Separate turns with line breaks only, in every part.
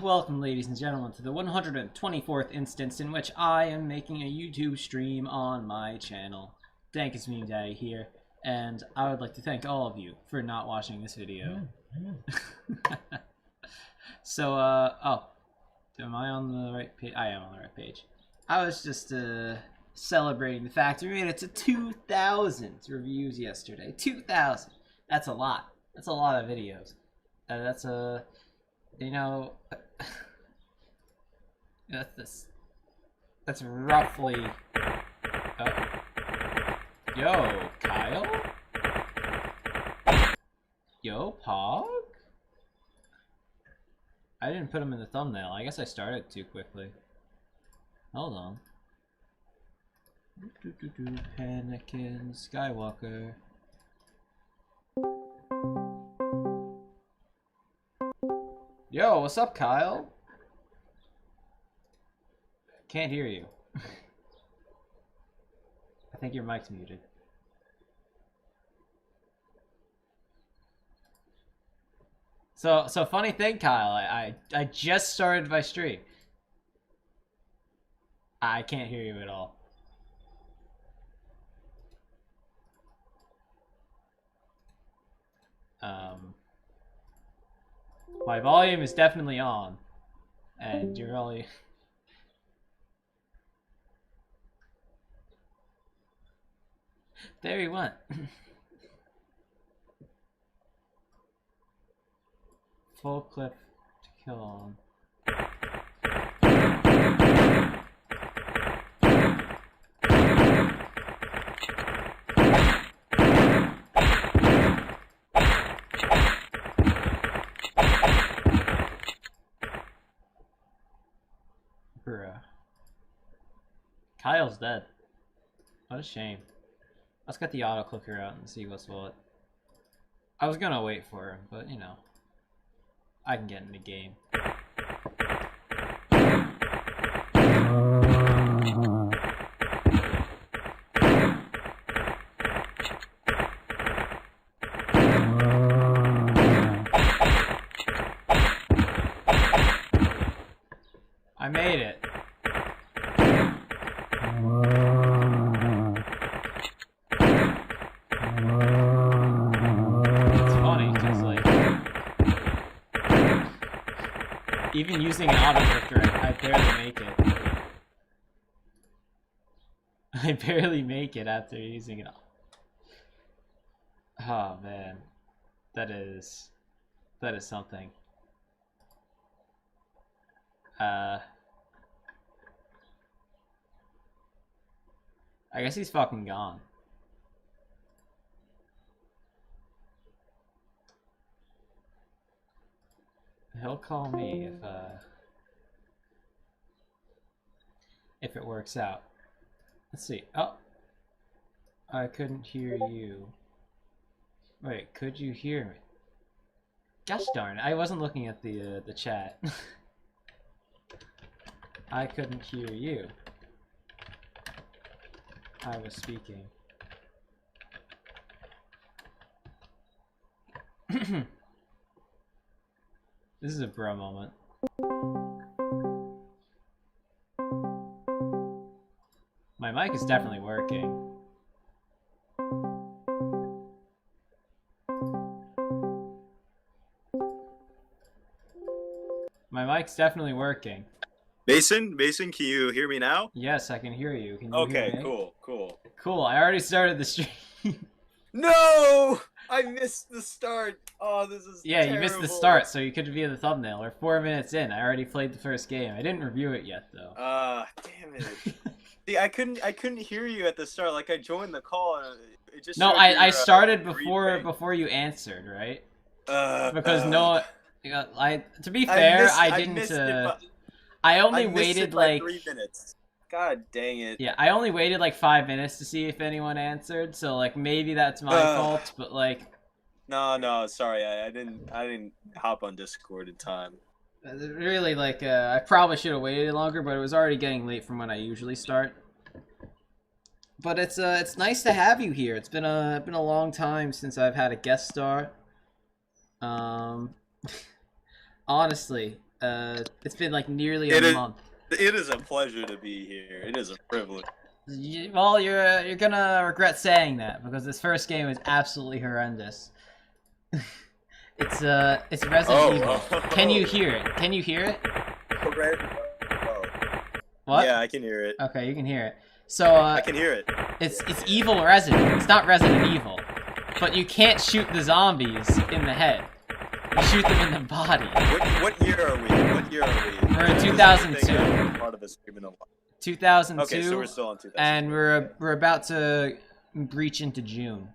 Welcome, ladies and gentlemen, to the 124th instance in which I am making a YouTube stream on my channel. Dank is me, Daddy here, and I would like to thank all of you for not watching this video. So, oh, am I on the right page? I am on the right page. I was just, celebrating the fact we made it to 2,000 reviews yesterday. 2,000! That's a lot. That's a lot of videos. That's a... You know, that's roughly, yo, Kyle? Yo, Pog? I didn't put him in the thumbnail. I guess I started too quickly. Hold on. Anakin Skywalker. Yo, what's up, Kyle? Can't hear you. I think your mic's muted. So funny thing, Kyle, I just started my stream. I can't hear you at all. My volume is definitely on, and you're only... There he went. Full clip to kill on. Bruh. Kyle's dead. What a shame. Let's get the auto clicker out and see what's what. I was gonna wait for him, but you know, I can get in the game. I made it. It's funny, because like, even using an autocorrector, I barely make it. I barely make it after using it. Oh man, that is something. I guess he's fucking gone. He'll call me if it works out. Let's see. Oh, I couldn't hear you. Wait, could you hear me? Gosh darn it, I wasn't looking at the chat. I couldn't hear you. I was speaking. This is a bro moment. My mic is definitely working. My mic's definitely working.
Mason, can you hear me now?
Yes, I can hear you. Can you
Okay,
hear me?
cool.
Cool, I already started the stream.
No! I missed the start. Oh, this is
Yeah,
terrible.
you missed the start, so you could be in the thumbnail. We're 4 minutes in. I already played the first game. I didn't review it yet, though.
Damn it. See, I couldn't hear you at the start. Like, I joined the call and it just
No,
showed
I
your,
started
replay.
before you answered, right?
Because
No, to be fair, I didn't. I only waited like
3 minutes. God dang it.
Yeah, I only waited like 5 minutes to see if anyone answered. So like maybe that's my fault, but like.
No, sorry, I didn't hop on Discord in time.
Really, like I probably should have waited longer, but it was already getting late from when I usually start. But it's nice to have you here. It's been a long time since I've had a guest star. Honestly, It's been like nearly
It
a
is-
month.
It is a pleasure to be here. It is a privilege.
Well, you're gonna regret saying that because this first game is absolutely horrendous. It's Resident Evil. Can you hear it? Can you hear it?
Oh.
What?
Yeah, I can hear it.
Okay, you can hear it. So
I can hear it.
it's Evil Resident. It's not Resident Evil, but you can't shoot the zombies in the head. You shoot them in the body.
What year are we? What year are we?
We're in 2002.
Part of a stream in a while.
2002.
Okay, so we're still on 2002.
And we're about to breach into June.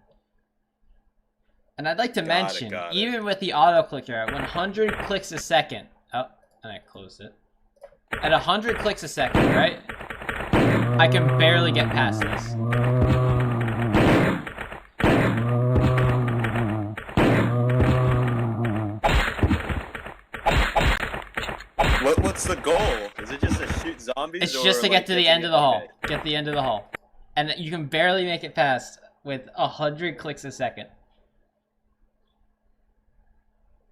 And I'd like to mention, even with the auto clicker at 100 clicks a second. Oh, and I closed it. At 100 clicks a second, right? I can barely get past this.
What's the goal? Is it just to shoot zombies?
It's just to get to the end of the hall. Get the end of the hall. And you can barely make it past with 100 clicks a second.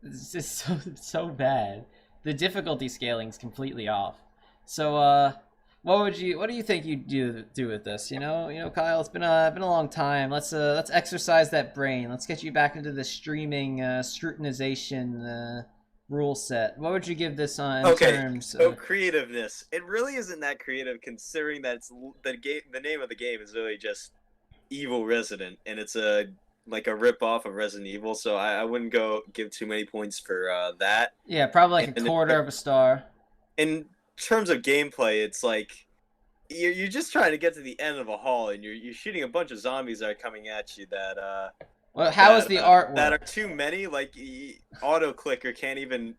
It's just so bad. The difficulty scaling's completely off. So what do you think you'd do with this? You know, Kyle, it's been a long time. Let's exercise that brain. Let's get you back into the streaming scrutinization rule set. What would you give this on terms?
So creativeness. It really isn't that creative, considering that it's the name of the game is really just Evil Resident, and it's like a rip off of Resident Evil. So I wouldn't give too many points for that.
Yeah, probably like a quarter of a star.
In terms of gameplay, it's like you're just trying to get to the end of a hall, and you're shooting a bunch of zombies that are coming at you.
Well, how is the artwork?
That are too many. Like auto clicker can't even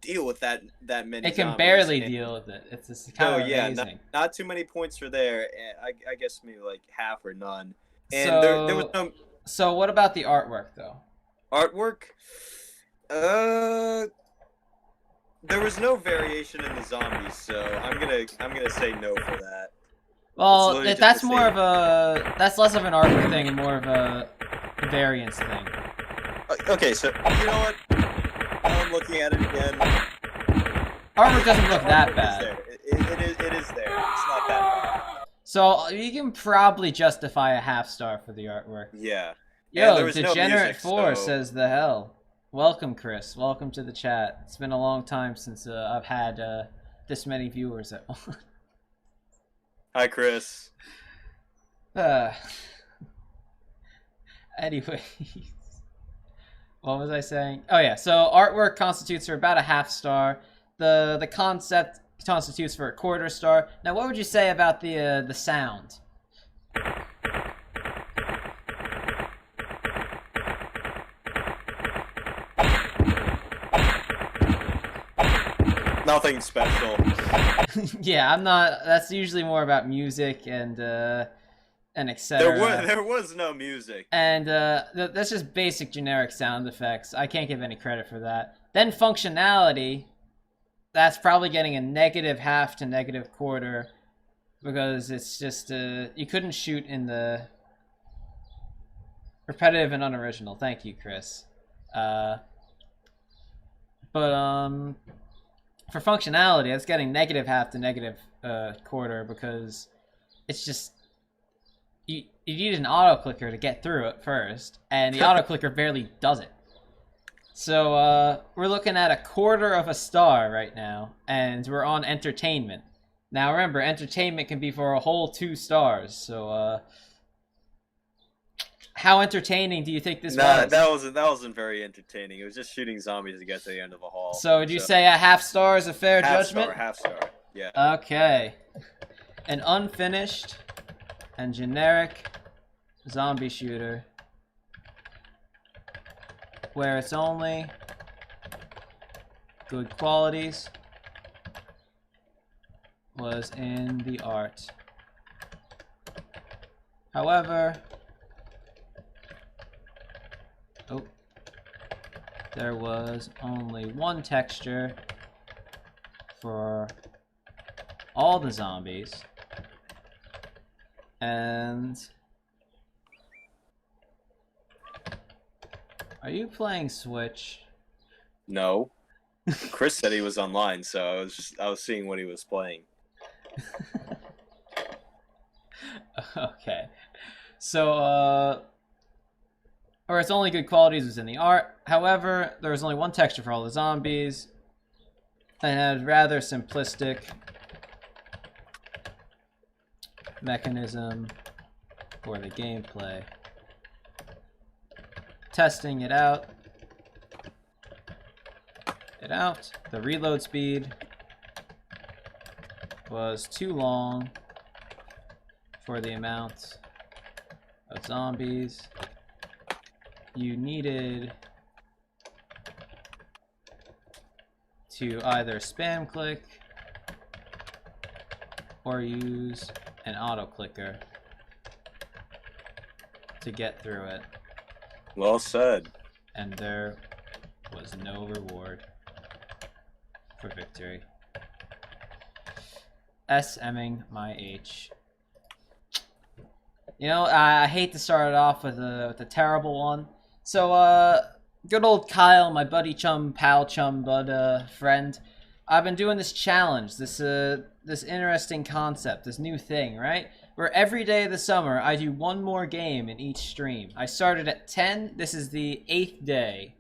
deal with that many.
It can barely deal with it. It's just kind of amazing.
Not too many points for there. I guess maybe like half or none. And
so,
there was no.
So what about the artwork though?
Artwork, there was no variation in the zombies, so I'm gonna say no for that.
Well, that's more of that's less of an artwork thing and more of a variance thing.
Okay, so you know what? I'm looking at it again.
Artwork doesn't look that bad.
It is there. It's not that bad.
So you can probably justify a half star for the artwork.
Yeah.
Yo, Degenerate4 says the hell. Welcome, Chris. Welcome to the chat. It's been a long time since I've had this many viewers at once.
Hi, Chris.
Anyways, what was I saying? Oh yeah, so artwork constitutes for about a half star. The concept constitutes for a quarter star. Now, what would you say about the sound?
Nothing special.
Yeah, I'm not. That's usually more about music and etc.
There was no music.
And that's just basic generic sound effects. I can't give any credit for that. Then functionality, that's probably getting a -half to -quarter, because it's just you couldn't shoot in the repetitive and unoriginal. Thank you, Chris. But for functionality, it's getting -half to -quarter, because it's just you need an auto clicker to get through it first, and the auto clicker barely does it. So we're looking at a quarter of a star right now, and we're on entertainment. Now remember, entertainment can be for a whole 2 stars. So how entertaining do you think this was?
That wasn't very entertaining. It was just shooting zombies to get to the end of a hall.
So would you say a half star is a fair judgment?
Half star. Yeah.
Okay. An unfinished and generic zombie shooter where it's only good qualities was in the art. However, there was only one texture for all the zombies, and are you playing Switch?
No. Chris said he was online, so I was seeing what he was playing.
Okay. So, or its only good qualities was in the art. However, there was only one texture for all the zombies. And had rather simplistic mechanism for the gameplay. Testing it out. The reload speed was too long for the amount of zombies you needed to either spam click or use an auto clicker to get through it.
Well said.
And there was no reward for victory. SMing my H. You know, I hate to start it off with a terrible one. So, good old Kyle, my buddy chum, pal chum, bud, friend. I've been doing this challenge, this interesting concept, this new thing, right? Where every day of the summer, I do one more game in each stream. I started at 10. This is the 8th day.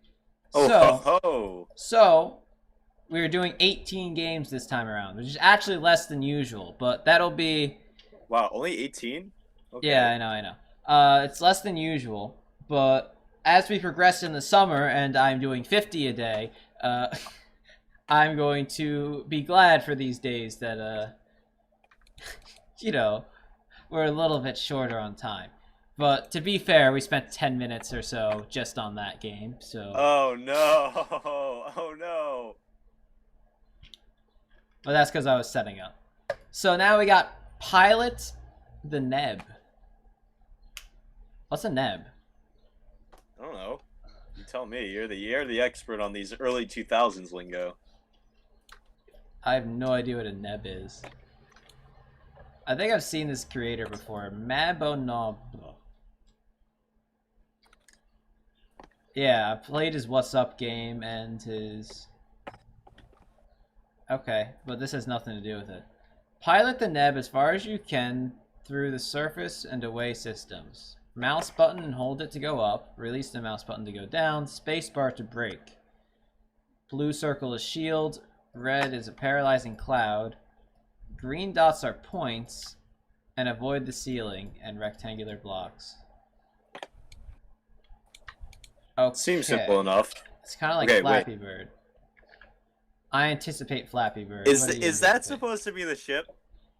So we were doing 18 games this time around, which is actually less than usual, but that'll be...
Wow, only 18? Okay.
Yeah, I know. It's less than usual, but as we progress in the summer and I'm doing 50 a day, I'm going to be glad for these days that, you know, we're a little bit shorter on time. But to be fair, we spent 10 minutes or so just on that game, so...
Oh, no. Oh, no.
Well, that's because I was setting up. So now we got Pilot the Neb. What's a Neb?
I don't know. You tell me. You're the expert on these early 2000s lingo.
I have no idea what a Neb is. I think I've seen this creator before. Mabonob. Yeah, I played his What's Up game and his... Okay, but this has nothing to do with it. Pilot the Neb as far as you can through the surface and away systems. Mouse button and hold it to go up. Release the mouse button to go down. Spacebar to break. Blue circle is shield. Red is a paralyzing cloud. Green dots are points. And avoid the ceiling and rectangular blocks. Okay.
Seems simple enough.
It's kind of like Flappy Bird. I anticipate Flappy Bird.
Is that supposed to be the ship?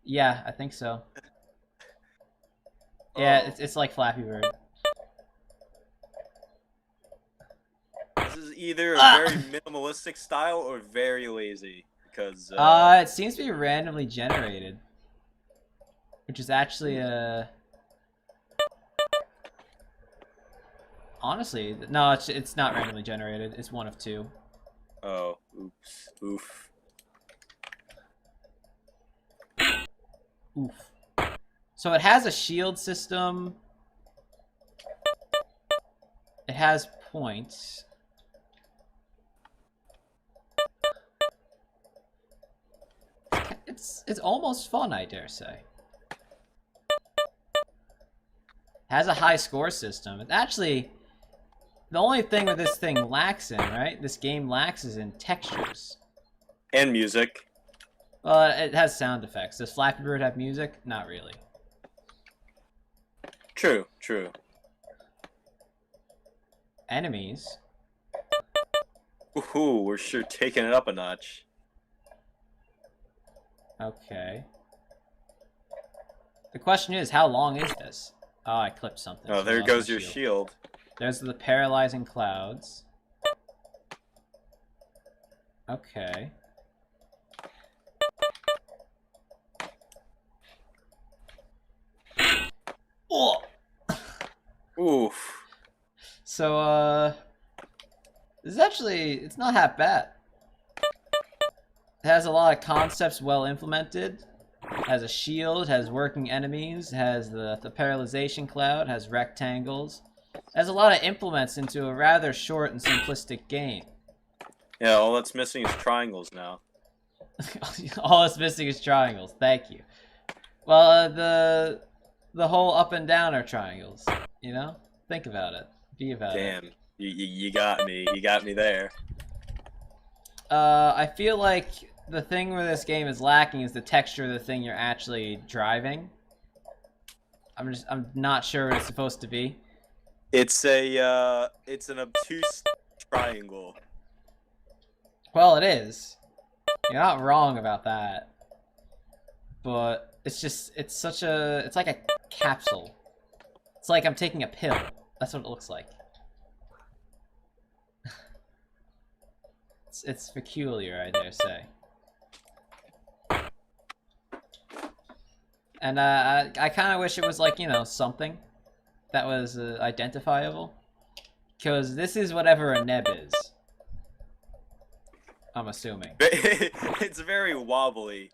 Yeah, I think so. Yeah, it's like Flappy Bird.
This is either a very minimalistic style or very lazy. Because
it seems to be randomly generated, which is actually honestly, no, it's not randomly generated. It's one of two.
Oh, oops, oof.
Oof. So it has a shield system. It has points. It's almost fun, I dare say. It has a high score system. It actually, the only thing that this thing lacks in, right? This game lacks is in textures.
And music.
Well, it has sound effects. Does Flappy Bird have music? Not really.
True, true.
Enemies.
Ooh, we're sure taking it up a notch.
Okay. The question is, how long is this? Oh, I clipped something.
Oh, there goes your shield.
There's the paralyzing clouds. Okay. Oh!
Oof.
So, this is actually, it's not half bad. It has a lot of concepts well implemented. It has a shield, has working enemies, has the paralyzation cloud, has rectangles. It has a lot of implements into a rather short and simplistic game.
Yeah, all that's missing is triangles now.
All that's missing is triangles. Thank you. Well, the whole up and down are triangles. You know, think about it. Be about it.
Damn, you got me. You got me there.
I feel like the thing where this game is lacking is the texture of the thing you're actually driving. I'm not sure what it's supposed to be.
It's an obtuse triangle.
Well, it is. You're not wrong about that. But it's like a capsule. It's like I'm taking a pill. That's what it looks like. It's peculiar, I dare say. And I kind of wish it was like, you know, something that was identifiable. Because this is whatever a neb is. I'm assuming.
It's very wobbly.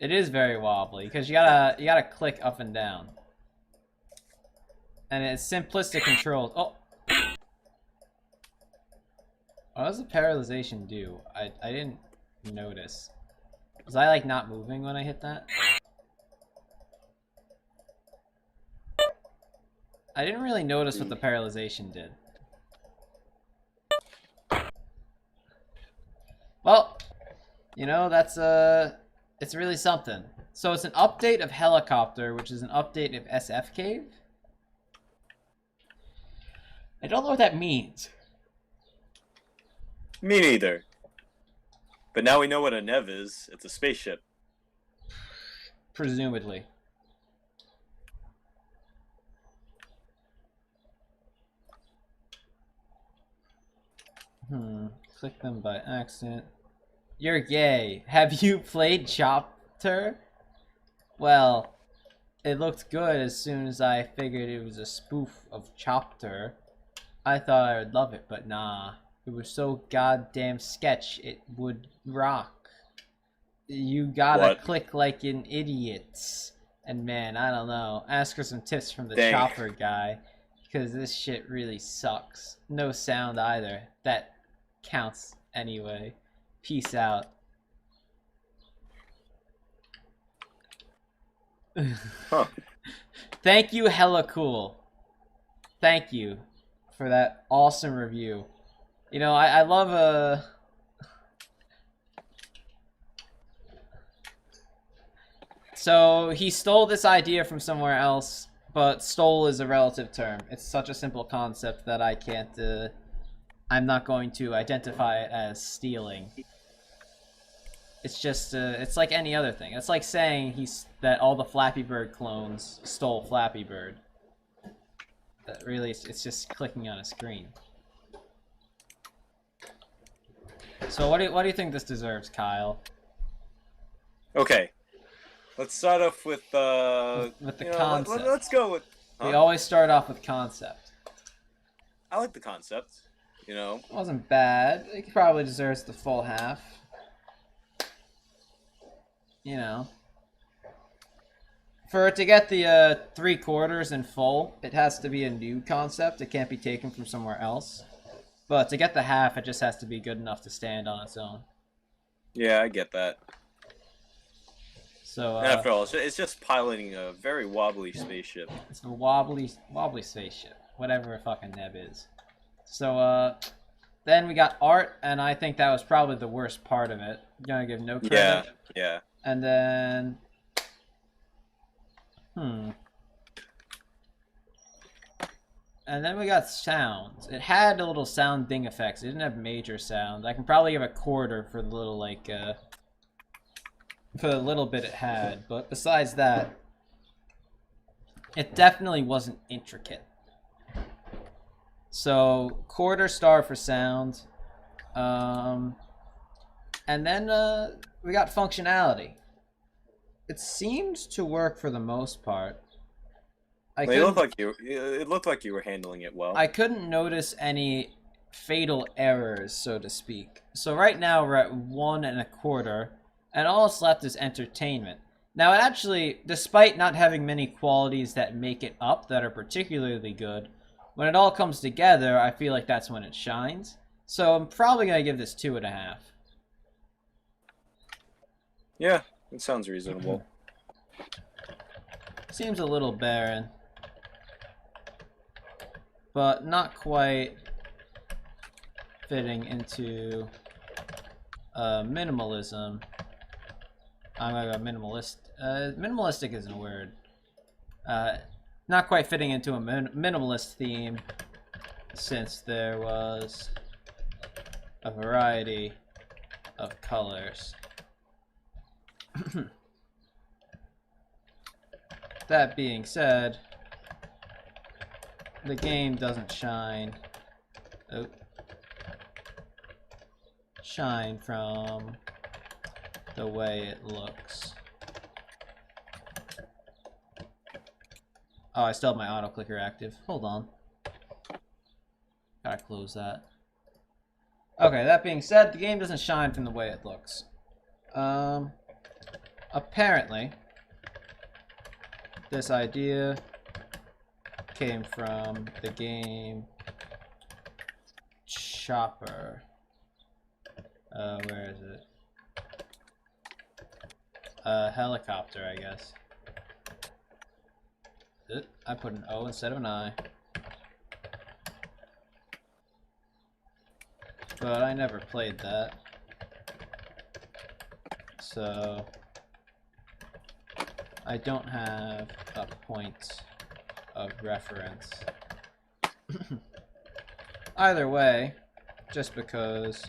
It is very wobbly because you gotta click up and down. And it's simplistic controls. Oh. What does the paralyzation do? I didn't notice. Was I like not moving when I hit that? I didn't really notice what the paralyzation did. Well, you know, that's it's really something. So it's an update of Helicopter, which is an update of SF Cave. I don't know what that means.
Me neither. But now we know what a Nev is. It's a spaceship.
Presumably. Click them by accident. You're gay. Have you played Chopter? Well, it looked good as soon as I figured it was a spoof of Chopter. I thought I would love it, but nah. It was so goddamn sketch, it would rock. You gotta click like an idiot. And man, I don't know. Ask for some tips from the Chopper guy. Because this shit really sucks. No sound either. That counts anyway. Peace out.
Huh.
Thank you, Hella Cool. Thank you for that awesome review. You know, I love So he stole this idea from somewhere else, but stole is a relative term. It's such a simple concept that I can't, I'm not going to identify it as stealing. It's just, it's like any other thing. It's like saying that all the Flappy Bird clones stole Flappy Bird. That really, it's just clicking on a screen. So what do you think this deserves, Kyle?
Okay, let's start off with
the concept.
Let's go with.
We always start off with concept.
I like the concept. You know,
it wasn't bad. It probably deserves the full half. You know, for it to get the 3/4 in full, it has to be a new concept. It can't be taken from somewhere else. But to get the half, it just has to be good enough to stand on its own.
Yeah, I get that.
So
after all, it's just piloting a very wobbly spaceship.
It's a wobbly spaceship, whatever a fucking neb is. So then we got art, and I think that was probably the worst part of it. I'm gonna give no credit.
Yeah.
And then, and then we got sounds. It had a little sound ding effects. It didn't have major sound. I can probably give a 1/4 for the little, like, for the little bit it had. But besides that, it definitely wasn't intricate. So, 1/4 star for sound. And then we got functionality. It seemed to work for the most part.
It looked like you were handling it well.
I couldn't notice any fatal errors, so to speak. So right now we're at 1 1/4, and all that's left is entertainment. Now, it actually, despite not having many qualities that make it up that are particularly good, when it all comes together, I feel like that's when it shines. So I'm probably gonna give this 2.5.
Yeah, it sounds reasonable.
Seems a little barren, but not quite fitting into minimalism. I'm gonna go minimalist. Minimalistic isn't a word. Not quite fitting into a minimalist theme, since there was a variety of colors. That being said, the game doesn't shine from the way it looks. Oh, I still have my auto clicker active. Hold on. Gotta close that. Okay, that being said, the game doesn't shine from the way it looks. Apparently, this idea came from the game Chopper. Where is it? Helicopter, I guess. I put an O instead of an I. But I never played that. So I don't have a point of reference. Either way, just because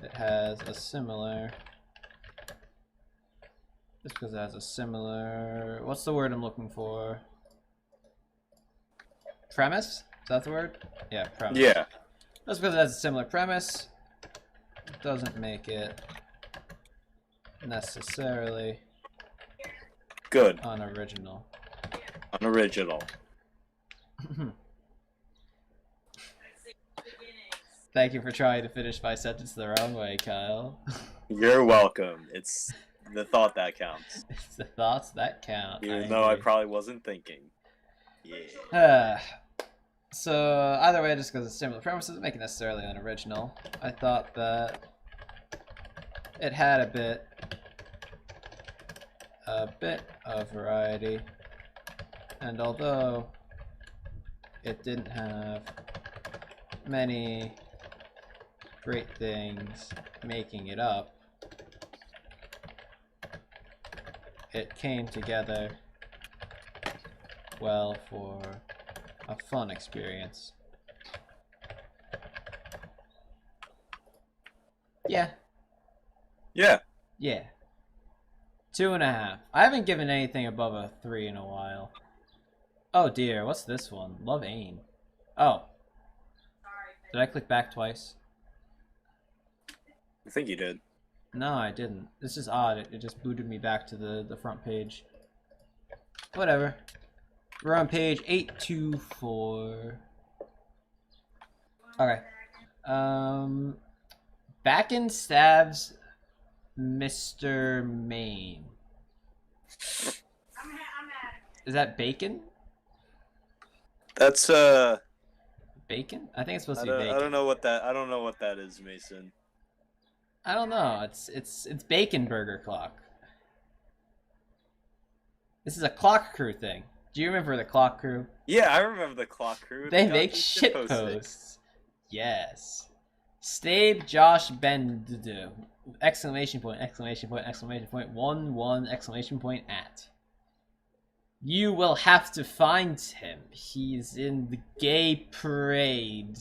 it has a similar... What's the word I'm looking for? Premise? Is that the word? Yeah, premise.
Yeah.
Just because it has a similar premise doesn't make it necessarily
Good.
unoriginal.
Unoriginal.
Thank you for trying to finish my sentence the wrong way, Kyle.
You're welcome. It's the thought that counts.
It's the thoughts that count.
Even though I probably wasn't thinking.
Yeah. So, either way, just because it's similar premises doesn't make it necessarily unoriginal. I thought that it had a bit of variety. And although it didn't have many great things making it up, it came together well for a fun experience. Yeah.
Yeah.
Yeah. 2.5. I haven't given anything above a 3 in a while. Oh dear, what's this one? Love Aim. Oh. Did I click back twice?
I think you did.
No, I didn't. This is odd. It just booted me back to the front page. Whatever. We're on page 824. Okay. Backen stabs Mr. Maine. Is that bacon?
That's
Bacon? I think it's supposed to be bacon.
I don't know what that is, Mason.
I don't know. It's Bacon Burger Clock. This is a Clock Crew thing. Do you remember the Clock Crew?
Yeah, I remember the Clock Crew.
They make shit posts. Yes. Stabe Josh Bendu. Exclamation point, exclamation point, exclamation point, 1 exclamation point at. You will have to find him. He's in the gay parade.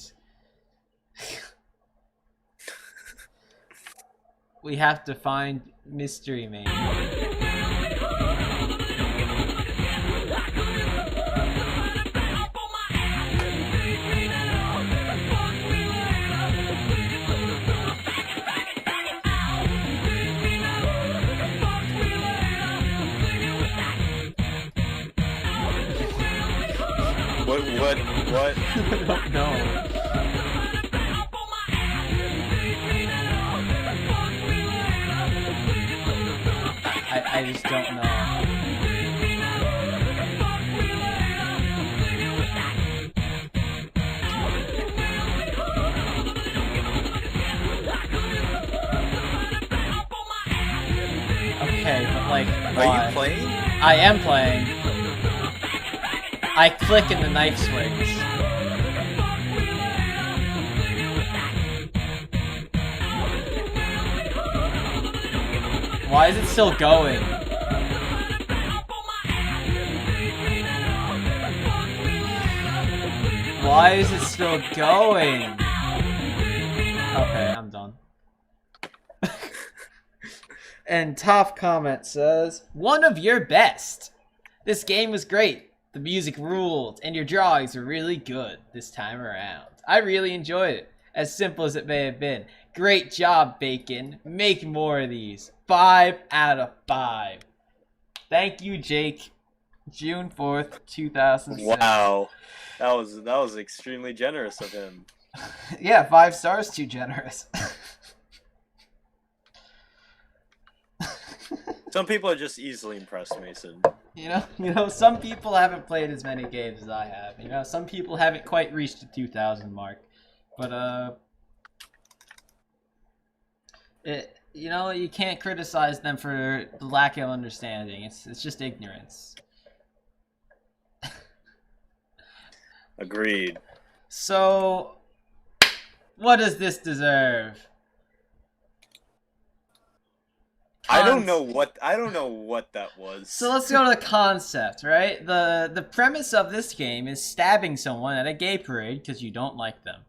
We have to find Mystery Man.
What?
I don't know. I just don't know. like,
Are
why?
you playing?
I am playing. I click and the knife swings. Why is it still going? Why is it still going? Okay, I'm done. And top comment says, one of your best. This game was great. The music ruled, and your drawings were really good this time around. I really enjoyed it, as simple as it may have been. Great job, Bacon. Make more of these. 5 out of 5. Thank you, Jake. June 4th, 2007.
Wow. That was extremely generous of him.
Yeah, 5 stars too generous.
Some people are just easily impressed, Mason.
You know, some people haven't played as many games as I have. You know, some people haven't quite reached the 2,000 mark. But, you know, you can't criticize them for the lack of understanding. It's just ignorance.
Agreed.
So, what does this deserve?
I don't know what that was.
So let's go to the concept, right? The premise of this game is stabbing someone at a gay parade because you don't like them.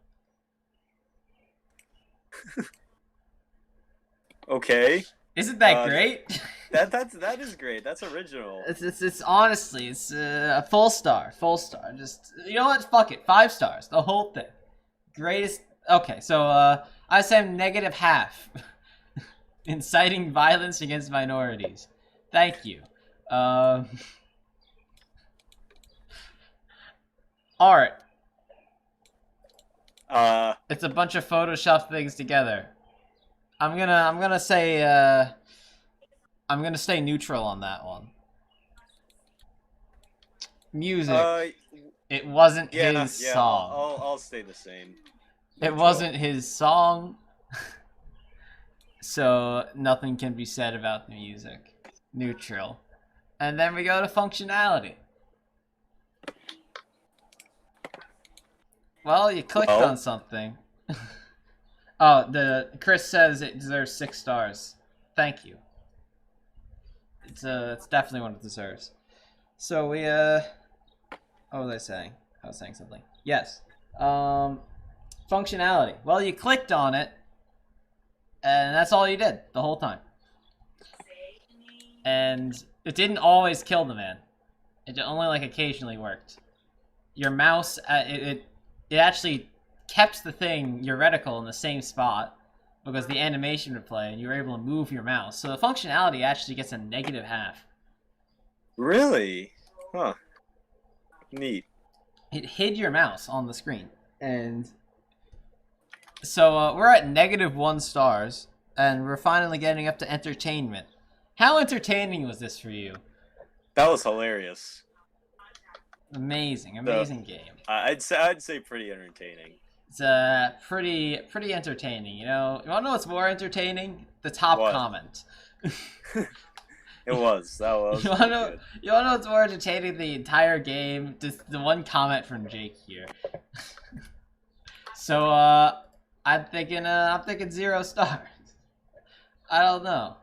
Okay.
Isn't that great?
That is great. That's original.
It's honestly, it's a full star. Just, you know what? Fuck it. 5 stars. The whole thing. Greatest. Okay, so I say -half. Inciting violence against minorities. Thank you. Art. It's a bunch of Photoshop things together. I'm gonna say I'm gonna stay neutral on that one. Music. It wasn't his song.
I'll stay the same.
It wasn't his song. So nothing can be said about the music. Neutral. And then we go to functionality. Well, you clicked on something. Oh, Chris says it deserves 6 stars. Thank you. It's definitely what it deserves. So we what was I saying? I was saying something. Yes. Functionality. Well, you clicked on it, and that's all you did the whole time. And it didn't always kill the man. It only like occasionally worked. Your mouse, it actually kept the thing, your reticle, in the same spot because the animation would play and you were able to move your mouse. So the functionality actually gets a -half.
Really? Huh. Neat.
It hid your mouse on the screen. And so we're at -1 stars, and we're finally getting up to entertainment. How entertaining was this for you?
That was hilarious.
Amazing game.
I'd say pretty entertaining.
It's pretty entertaining. You know, you want to know what's more entertaining? The top comment.
It was. That was.
You want to know what's more entertaining? The entire game. Just the one comment from Jake here. So I'm thinking 0 stars. I don't know.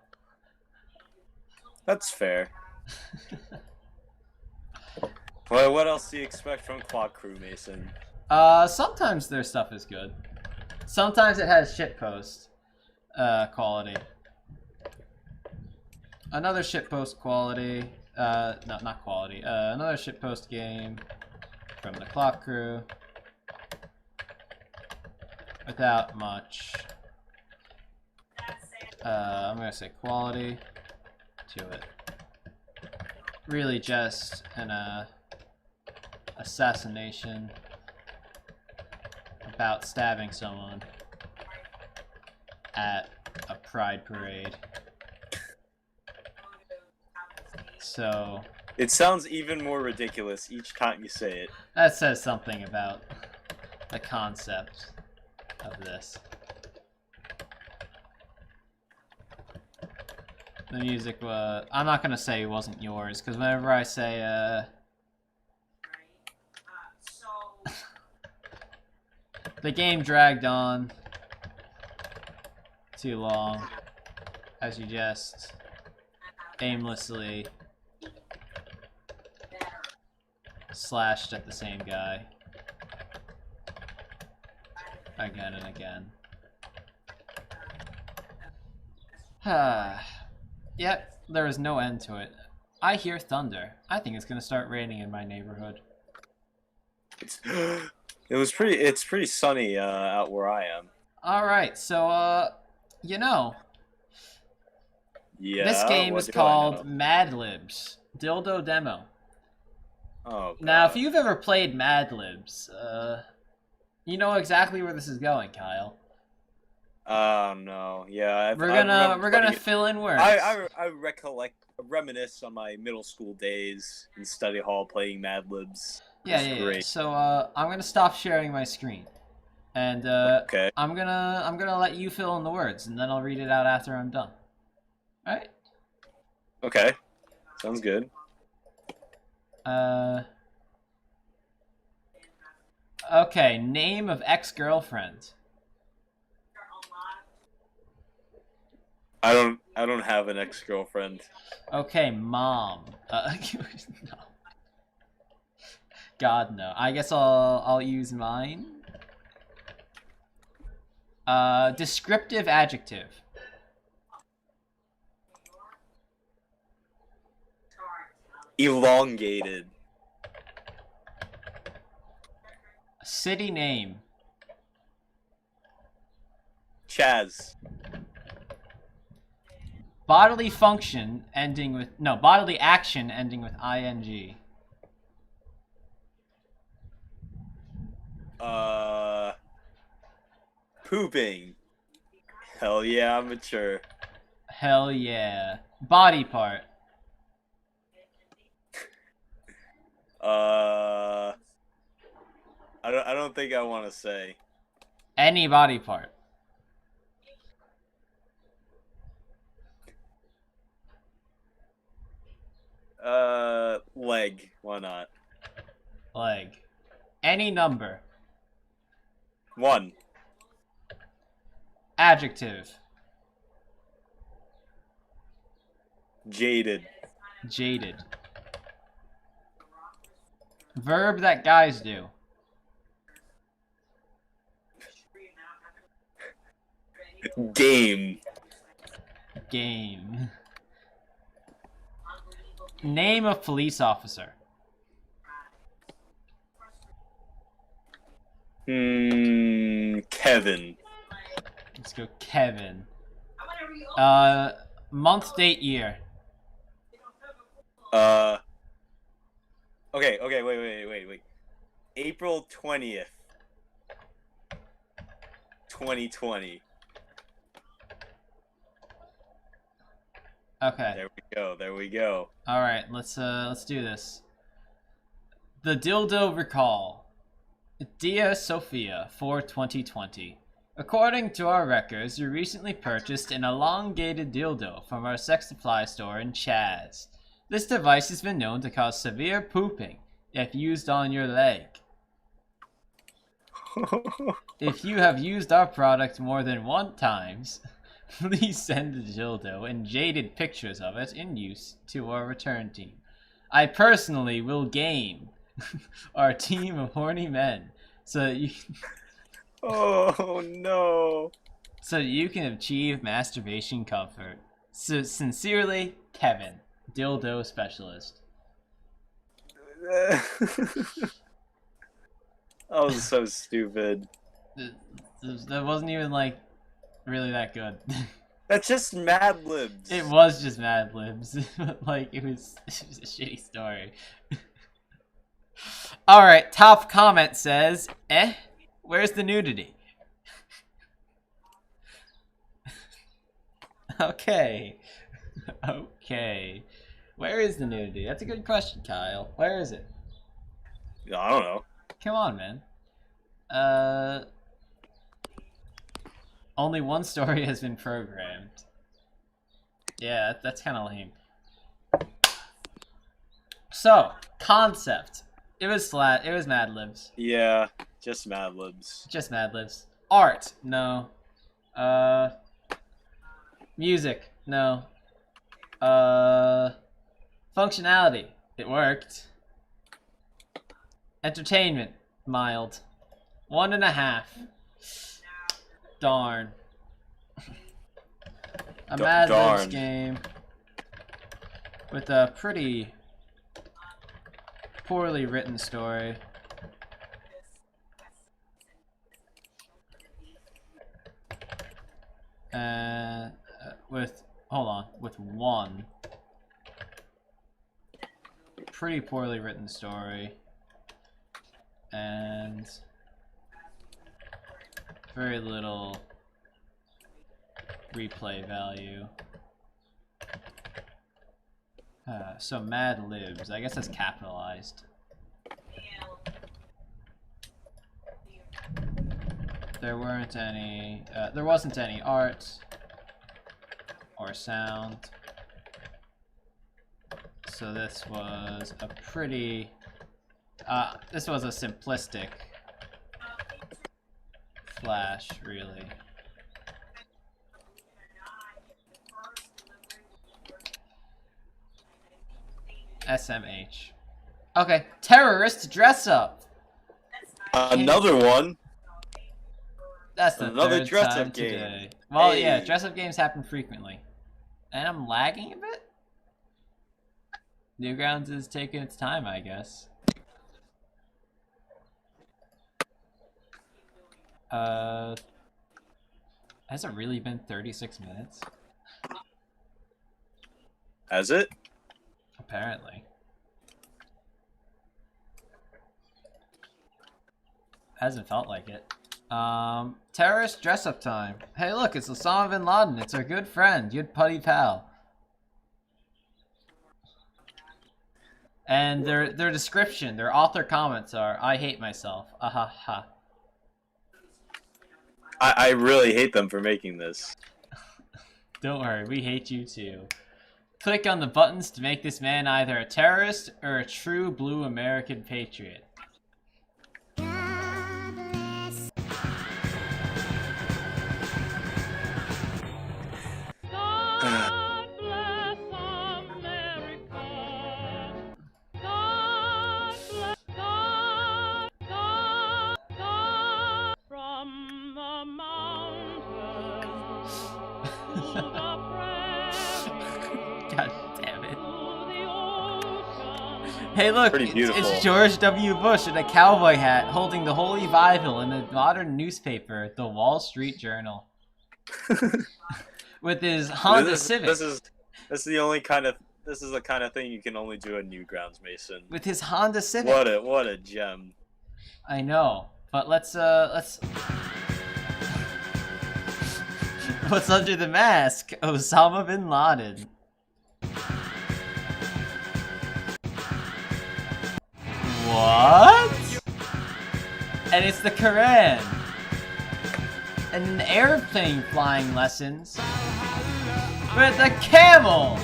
That's fair. Well, what else do you expect from Quad Crew, Mason?
Sometimes their stuff is good. Sometimes it has shitpost quality. Another shitpost quality. No, not quality. Another shitpost game from the Clock Crew. Without much. I'm gonna say quality to it. Really just an assassination about stabbing someone at a pride parade. So
it sounds even more ridiculous each time you say it.
That says something about the concept of this. The music was... I'm not gonna say it wasn't yours, because whenever I say, the game dragged on too long, as you just aimlessly slashed at the same guy again and again. Yep, there is no end to it. I hear thunder. I think it's gonna start raining in my neighborhood.
It's pretty sunny out where I am.
Alright, so, you know,
Yeah.
this game
what
is
do I
called
know?
Mad Libs Dildo Demo.
Oh, God.
Now, if you've ever played Mad Libs, you know exactly where this is going, Kyle.
Oh no, yeah.
We're gonna fill in words.
I reminisce on my middle school days in study hall playing Mad Libs.
Yeah. So I'm gonna stop sharing my screen, and
Okay.
I'm gonna let you fill in the words, and then I'll read it out after I'm done. All right.
Okay. Sounds good.
Okay. Name of ex-girlfriend.
I don't have an ex-girlfriend.
Okay, mom. No. God no. I guess I'll use mine. Descriptive adjective.
Elongated.
City name.
Chaz.
Bodily function ending with bodily action ending with ing.
Pooping. Hell yeah, I'm mature.
Hell yeah. Body part.
I don't think I want to say.
Any body part.
Leg. Why not?
Leg. Any number.
1.
Adjective.
Jaded.
Jaded. Verb that guys do.
Game.
Game. Name of police officer.
Kevin.
Let's go Kevin. Month, date, year.
Okay, wait. April 20th. 2020.
Okay.
There we go.
All right, let's do this. The dildo recall. Dear Sophia, for 2020. According to our records, you recently purchased an elongated dildo from our sex supply store in Chaz. This device has been known to cause severe pooping if used on your leg. If you have used our product more than 1 time, please send the dildo and jaded pictures of it in use to our return team. I personally will game our team of horny men so that you
Oh no.
so that you can achieve masturbation comfort. So sincerely, Kevin, dildo specialist.
That was so stupid.
That wasn't even like really that good.
That's just Mad Libs.
It was just Mad Libs. Like it was a shitty story. Alright, top comment says, where's the nudity? Okay. Where is the nudity? That's a good question, Kyle. Where is it?
I don't know.
Come on, man. Only one story has been programmed. Yeah, that's kind of lame. So, concept. It was flat. It was Mad Libs.
Yeah, just Mad Libs.
Just Mad Libs. Art. No. Music. No. Functionality. It worked. Entertainment. Mild. 1.5. Darn. A Mad Libs
Darn.
game with a pretty poorly written story. With one pretty poorly written story and very little replay value. So Mad Libs, I guess that's capitalized. There wasn't any art or sound. So this was a pretty, this was a simplistic Flash, really. SMH. Okay, terrorist dress up.
Another one.
That's the
Another
third
dress-up
time
game.
today. Well,
Hey.
yeah, dress up games happen frequently. And I'm lagging a bit? Newgrounds is taking its time, I guess. Has it really been 36 minutes?
Has it?
Apparently. Hasn't felt like it. Terrorist dress-up time. Hey look, it's Osama bin Laden. It's our good friend, Yud Putty Pal. And their description, their author comments are, I hate myself. Ahaha.
I really hate them for making this.
Don't worry, we hate you too. Click on the buttons to make this man either a terrorist or a true blue American patriot. God damn it. Hey look,
Pretty beautiful.
it's George W. Bush in a cowboy hat holding the Holy Bible in a modern newspaper, the Wall Street Journal. With his Honda Civic.
This is the kind of thing you can only do in Newgrounds, Mason.
With his Honda Civic.
What a gem.
I know, but let's what's under the mask? Osama bin Laden. What? And it's the Quran. And an airplane flying lessons with a camel.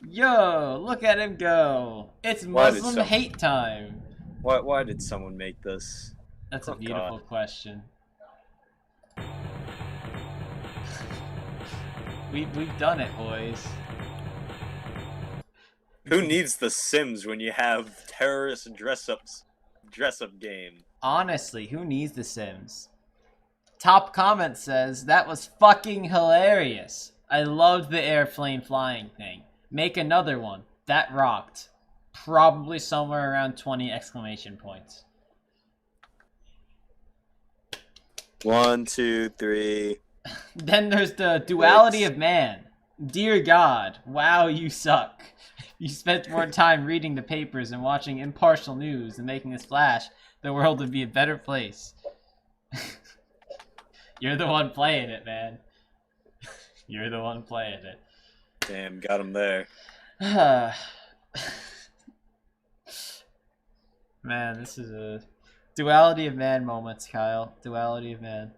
Yo, look at him go. It's Muslim hate time.
Why did someone make this?
That's a beautiful question. We've done it, boys.
Who needs The Sims when you have terrorist dress-up game?
Honestly, who needs The Sims? Top comment says, that was fucking hilarious. I loved the airplane flying thing. Make another one. That rocked. Probably somewhere around 20 exclamation points.
1, 2, 3.
Then there's the duality of man. Dear God, wow, you suck. You spent more time reading the papers and watching impartial news than making this Flash, the world would be a better place. You're the one playing it, man. You're the one playing it.
Damn, got him there.
Man, this is a duality of man moments, Kyle. Duality of man.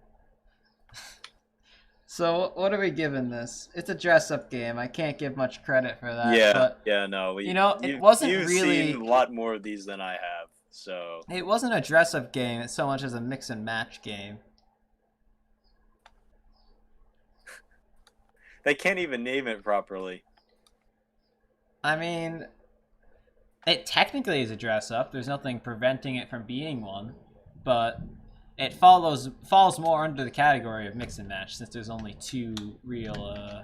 So what are we giving this? It's a dress-up game. I can't give much credit for that.
Yeah,
But
yeah, no.
you know, it wasn't
you've
really.
seen a lot more of these than I have, so.
It wasn't a dress-up game so much as a mix and match game.
They can't even name it properly.
I mean, it technically is a dress-up. There's nothing preventing it from being one, but it falls more under the category of mix and match since there's only two real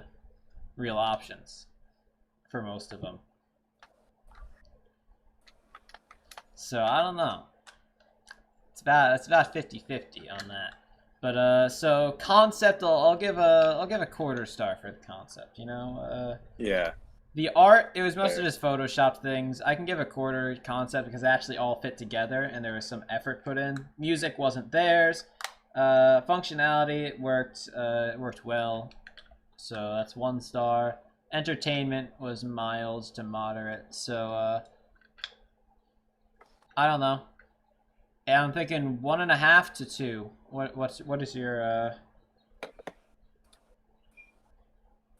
options for most of them. So I don't know. It's about 50-50 on that. But so concept, I'll give a quarter star for the concept. You know.
Yeah.
The art, it was mostly just Photoshopped things. I can give a quarter concept because they actually all fit together and there was some effort put in. Music wasn't theirs. Functionality, it worked well. So that's 1 star. Entertainment was mild to moderate. So I don't know. Yeah, I'm thinking 1.5 to 2. What is your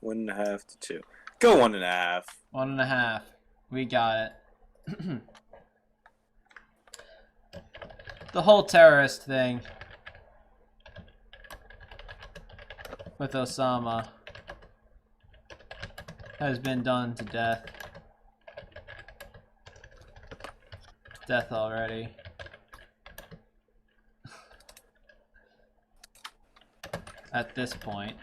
1.5 to 2. Go 1.5.
1.5. We got it. The whole terrorist thing with Osama has been done to death. Death already. At this point.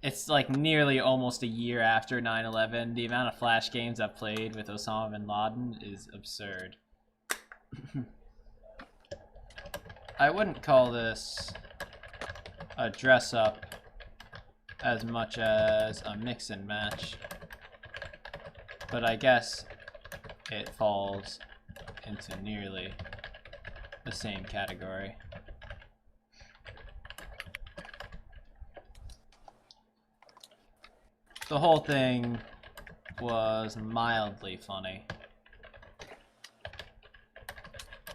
It's like nearly almost a year after 9/11. The amount of Flash games I've played with Osama bin Laden is absurd. I wouldn't call this a dress-up as much as a mix and match, but I guess it falls into nearly the same category. The whole thing was mildly funny,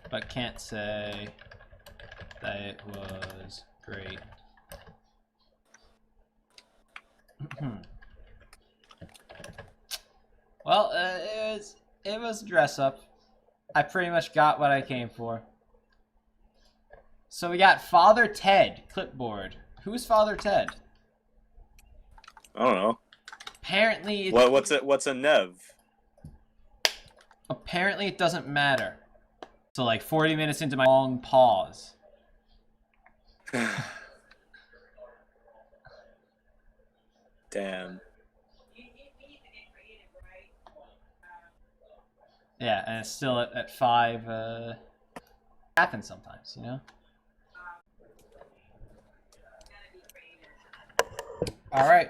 but can't say that it was great. Well, it was dress up. I pretty much got what I came for. So we got Father Ted clipboard. Who's Father Ted?
I don't know.
Apparently,
What's a Nev?
Apparently, it doesn't matter. So, like 40 minutes into my long pause.
Damn.
Yeah, and it's still at 5. Happens sometimes, you know. All right.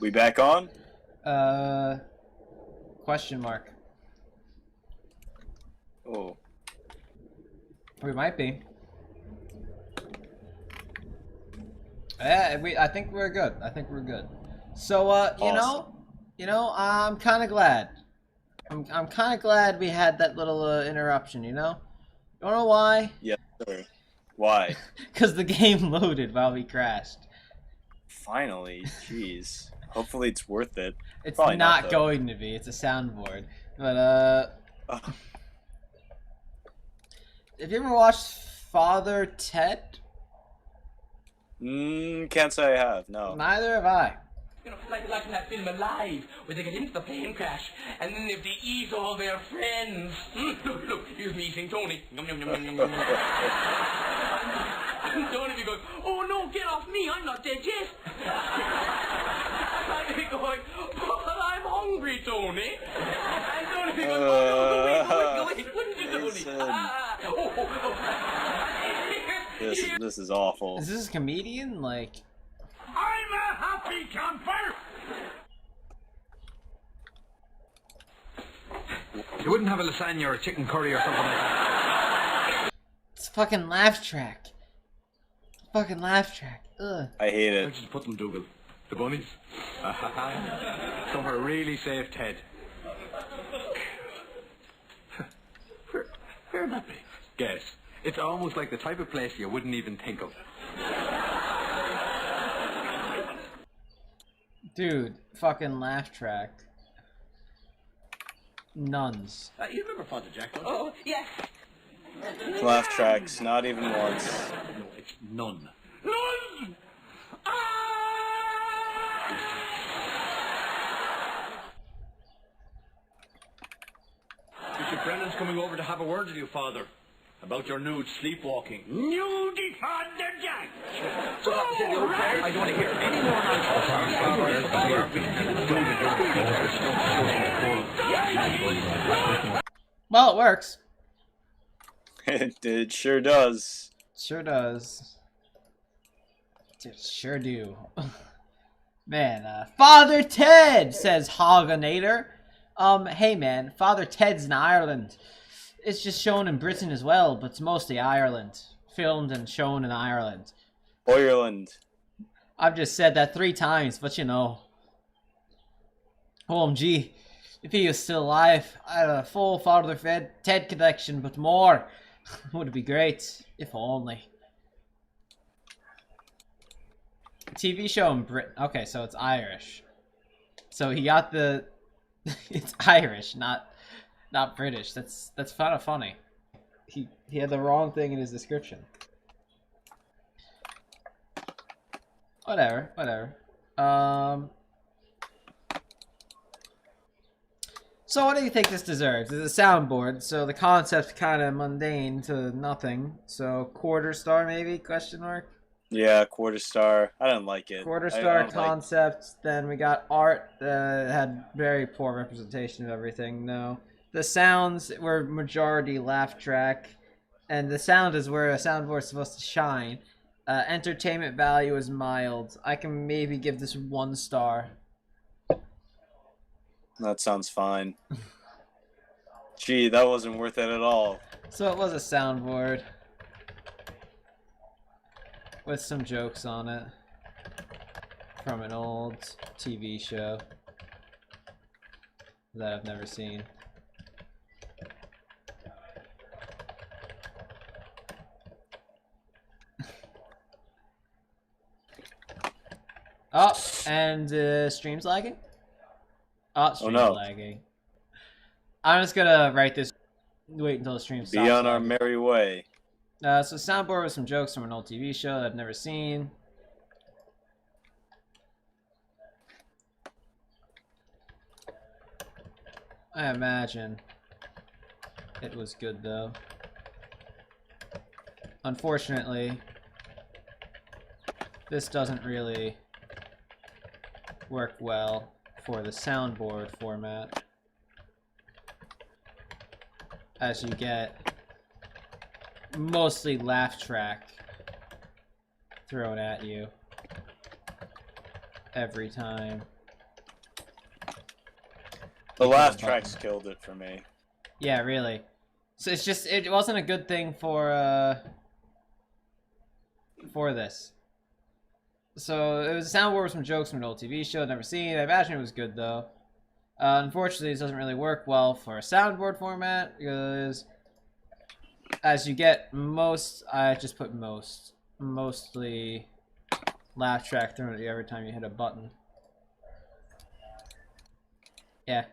We back on?
Question mark.
Oh.
We might be. Yeah, I think we're good. I think we're good. So,
Awesome.
I'm kind of glad. I'm kind of glad we had that little interruption. You know. Don't know why.
Yeah. Sure. Why?
Because the game loaded while we crashed.
Finally, jeez. Hopefully it's worth it.
It's
Probably
not
though.
going to be. It's a soundboard. But have you ever watched Father Ted?
Can't say I have. No.
Neither have I.
You know, like in that film Alive, where they get into the plane crash, and then if they eat all their friends. Look, here's me eating Tony. Yum, yum, yum, yum, yum, yum. And Tony goes, oh no, get off me, I'm not dead yet. And they going, but I'm hungry, Tony. And Tony goes, oh no, wait, wouldn't you, Tony?
This is awful.
Is this a comedian? Like.
I'm a happy camper! You wouldn't have a lasagna or a chicken curry or something like that.
It's a fucking laugh track. Fucking laugh track. Ugh.
I hate it.
Let's just put them, Dougal. The bunnies. Somewhere really safe, Ted. Where might be? Guess.
It's almost like the type of place you wouldn't even think of.
Dude, fucking laugh track. Nuns.
You remember Father Jack?
Oh, yes.
Laugh tracks, not even once.
No, it's none.
None!
Bishop Brennan's coming over to have a word with you, Father. About your nude sleepwalking.
Nudie Father Jack!
I don't want to hear any more
Well, it works.
It sure does.
Sure does. It sure do. Man, Father Ted, says Hogganator. Hey man, Father Ted's in Ireland. It's just shown in Britain as well, but it's mostly Ireland. Filmed and shown in Ireland.
Ireland.
I've just said that 3 times, but you know. OMG, if he was still alive, I had a full Father Ted collection, but more. Would be great, if only. TV show in Britain. Okay, so it's Irish. So he got the... it's Irish, not British. That's kind of funny. He had the wrong thing in his description. Whatever. So what do you think this deserves? It's a soundboard, so the concept's kind of mundane to nothing. So quarter star maybe? Question mark.
Yeah, quarter star. I don't like it.
Quarter
I
star
don't
concept. Then we got art that had very poor representation of everything. No, the sounds were majority laugh track, and the sound is where a soundboard is supposed to shine. Entertainment value is mild. I can maybe give this 1 star.
That sounds fine. Gee, that wasn't worth it at all.
So it was a soundboard with some jokes on it from an old TV show that I've never seen. Oh, and stream's lagging? Oh, stream's lagging. I'm just gonna write this. Wait until the stream stops.
Be on our merry way.
So soundboard with some jokes from an old TV show that I've never seen. I imagine it was good though. Unfortunately, this doesn't really work well for the soundboard format, as you get mostly laugh track thrown at you every time.
The laugh tracks killed it for me.
Yeah, really. So it's just, it wasn't a good thing for this. So it was a soundboard with some jokes from an old TV show I'd never seen. I imagine it was good though. Unfortunately, this doesn't really work well for a soundboard format because as you get most, I just put mostly laugh track thrown at you every time you hit a button. Yeah.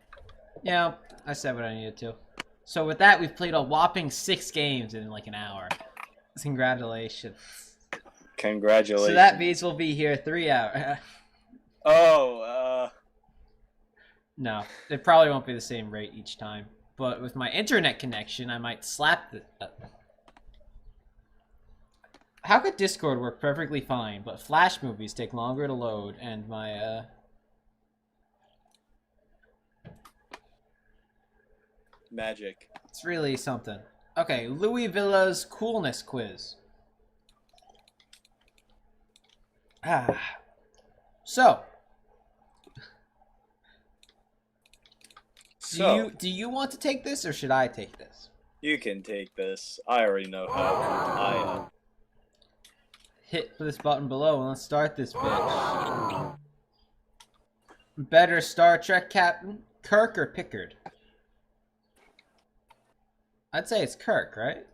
Yeah, I said what I needed to. So with that, we've played a whopping 6 games in like an hour. Congratulations.
Congratulations.
So that means we'll be here 3 hours. No, it probably won't be the same rate each time. But with my internet connection, I might slap the... How could Discord work perfectly fine, but Flash movies take longer to load, and my,
Magic.
It's really something. Okay, Louis Villa's coolness quiz. So, do you want to take this or should I take this?
You can take this. I already know how.
Hit this button below and let's start this bitch. Better Star Trek captain, Kirk or Pickard? I'd say it's Kirk, right?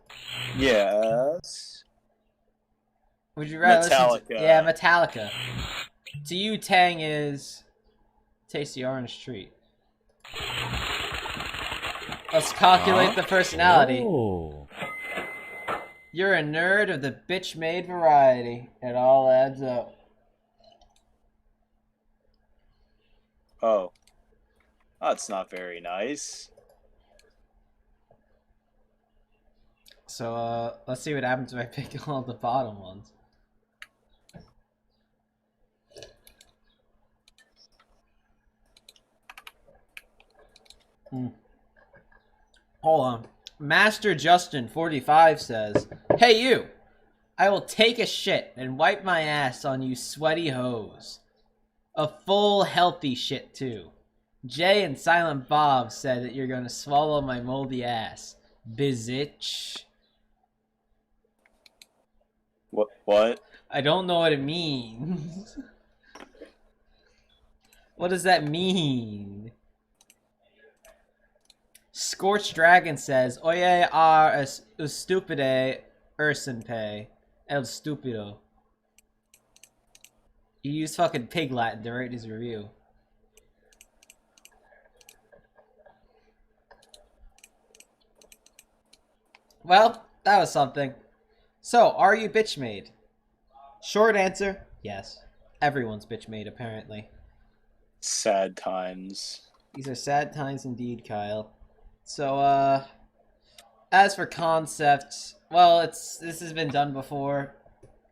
Yes.
Would you rather listen to...
Metallica.
Yeah, Metallica. To you, Tang is... Tasty orange treat. Let's calculate the personality.
Oh.
You're a nerd of the bitch-made variety. It all adds up.
Oh. That's not very nice.
So, let's see what happens if I pick all the bottom ones. Hold on. Master Justin 45 says, "Hey you! I will take a shit and wipe my ass on you sweaty hoes. A full healthy shit too. Jay and Silent Bob said that you're gonna swallow my moldy ass. Bizitch."
What?
I don't know what it means. What does that mean? Scorched Dragon says, "Oye are estupide ursenpe. El stupido." He used fucking pig Latin to write his review. Well, that was something. So, are you bitch made? Short answer, yes. Everyone's bitch made, apparently.
Sad times.
These are sad times indeed, Kyle. So, as for concepts, well, this has been done before.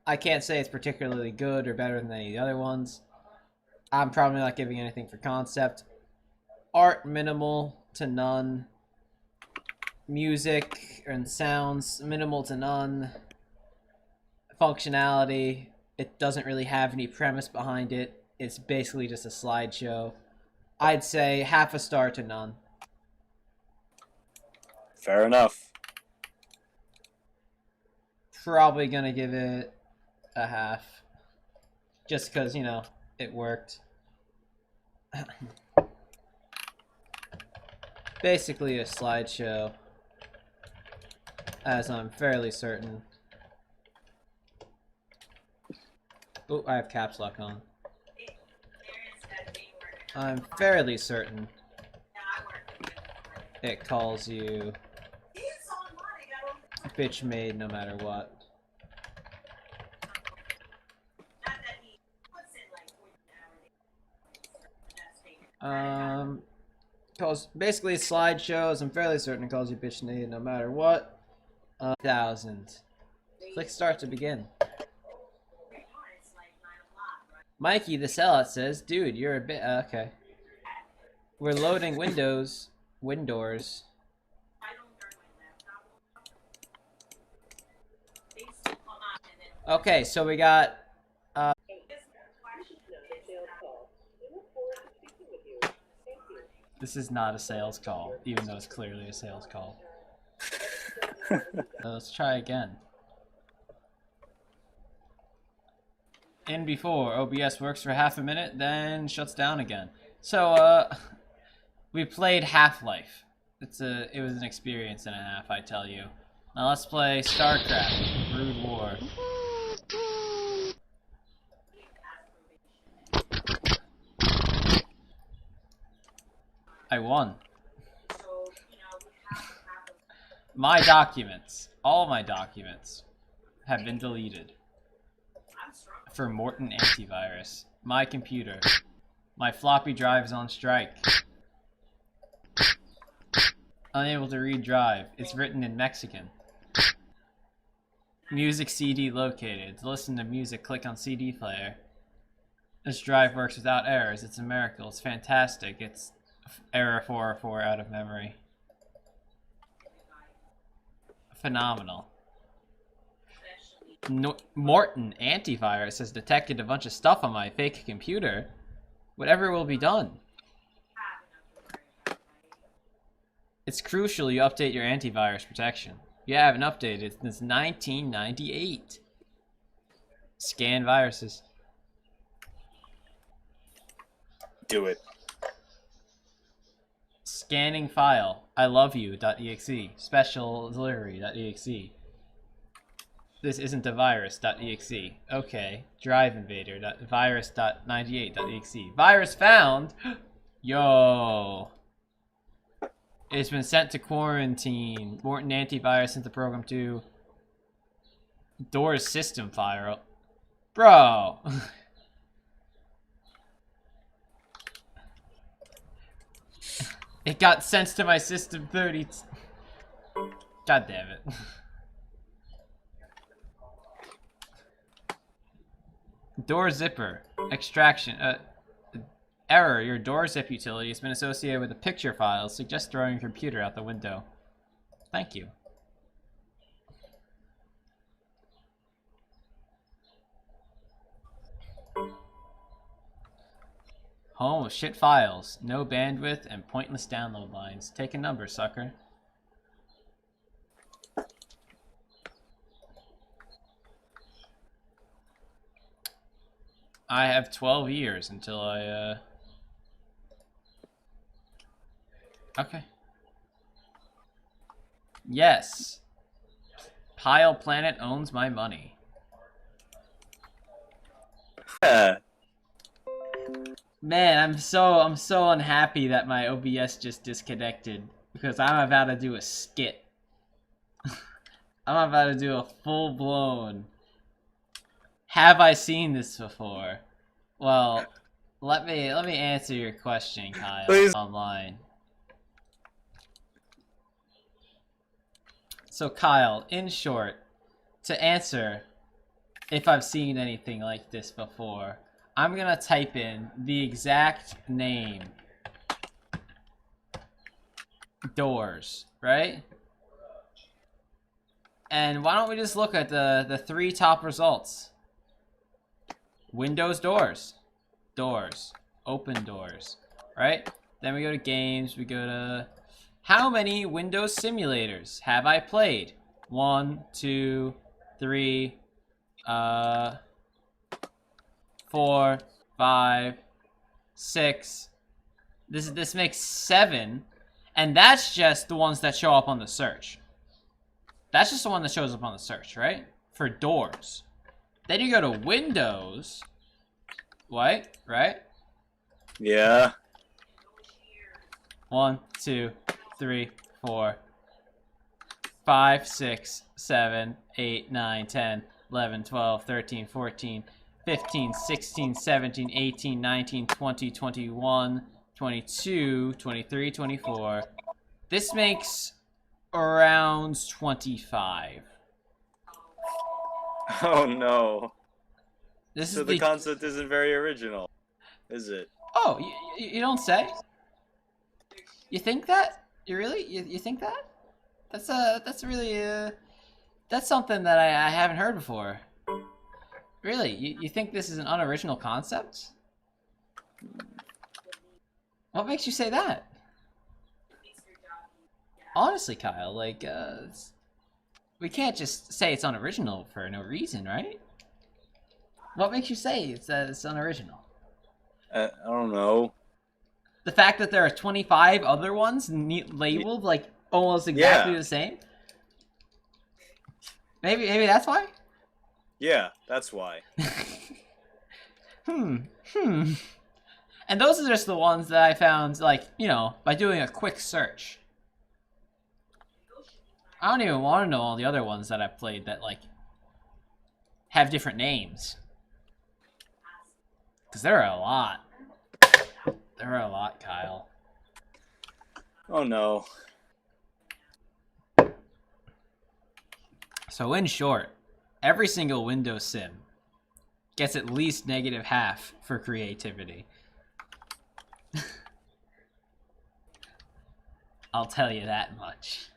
I can't say it's particularly good or better than any of the other ones. I'm probably not giving anything for concept. Art, minimal to none. Music and sounds, minimal to none. Functionality, it doesn't really have any premise behind it. It's basically just a slideshow. I'd say half a star to none.
Fair enough.
Probably gonna give it a half. Just because, you know, it worked. Basically a slideshow. As I'm fairly certain. Oh, I have caps lock on. I'm fairly certain it calls you bitch made no matter what. Calls basically slideshows. I'm fairly certain it calls you bitch made no matter what. 1000. Click start to begin. Mikey the sellout says, "Dude, you're a bit okay. We're loading Windows. Windows. Okay, so we got this is not a sales call, even though it's clearly a sales call. Let's try again. In before, OBS works for half a minute, then shuts down again. So, we played Half-Life. It was an experience and a half, I tell you. Now let's play StarCraft, Brood War. I won. My documents, all my documents, have been deleted. For Morton antivirus. My computer. My floppy drive is on strike. Unable to read drive. It's written in Mexican. Music CD located. To listen to music, click on CD player. This drive works without errors. It's a miracle. It's fantastic. It's error 404 out of memory. Phenomenal. Morton antivirus has detected a bunch of stuff on my fake computer. Whatever will be done. It's crucial you update your antivirus protection. You haven't updated since 1998. Scan viruses.
Do it.
Scanning file. I love you.exe. Special delivery.exe. This isn't a virus.exe. Okay. Drive invader. Virus.98.exe. Virus found. Yo. It's been sent to quarantine. Morton antivirus sent the program to Doors system file. Bro. It got sent to my system 30. God damn it. Door zipper. Extraction. Error. Your door zip utility has been associated with a picture file. Suggest throwing your computer out the window. Thank you. Home of shit files. No bandwidth and pointless download lines. Take a number, sucker. I have 12 years until I, Okay. Yes. Pile Planet owns my money. Man, I'm so unhappy that my OBS just disconnected because I'm about to do a skit. I'm about to do a full-blown have I seen this before? Well, let me answer your question, Kyle. Please. Online. So Kyle, in short, to answer if I've seen anything like this before, I'm gonna type in the exact name. Doors, right? And why don't we just look at the 3 top results? Windows doors. Doors. Open doors. Right? Then we go to games, we go to how many Windows simulators have I played? 1, 2, 3, 4, 5, 6. This makes 7, and that's just the ones that show up on the search. That's just the one that shows up on the search, right? For doors. Then you go to Windows. What? Right?
Yeah.
1, 2, 3, 4, 5, 6, 7, 8, 9, 10, 11, 12, 13, 14, 15, 16, 17, 18, 19, 20, 21, 22, 23, 24. This makes around 25.
Oh no.
This
so
is
the concept isn't very original, is it?
Oh, you don't say? You think that? You really? You think that? That's really that's something that I haven't heard before. Really? You think this is an unoriginal concept? What makes you say that? Honestly, Kyle, like, we can't just say it's unoriginal for no reason, right? What makes you say it's unoriginal?
I don't know.
The fact that there are 25 other ones labeled, like, almost exactly the same? Maybe that's why?
Yeah, that's why.
And those are just the ones that I found, like, you know, by doing a quick search. I don't even want to know all the other ones that I've played that, like, have different names. Because there are a lot. There are a lot, Kyle.
Oh no.
So in short, every single Windows sim gets at least -half for creativity. I'll tell you that much.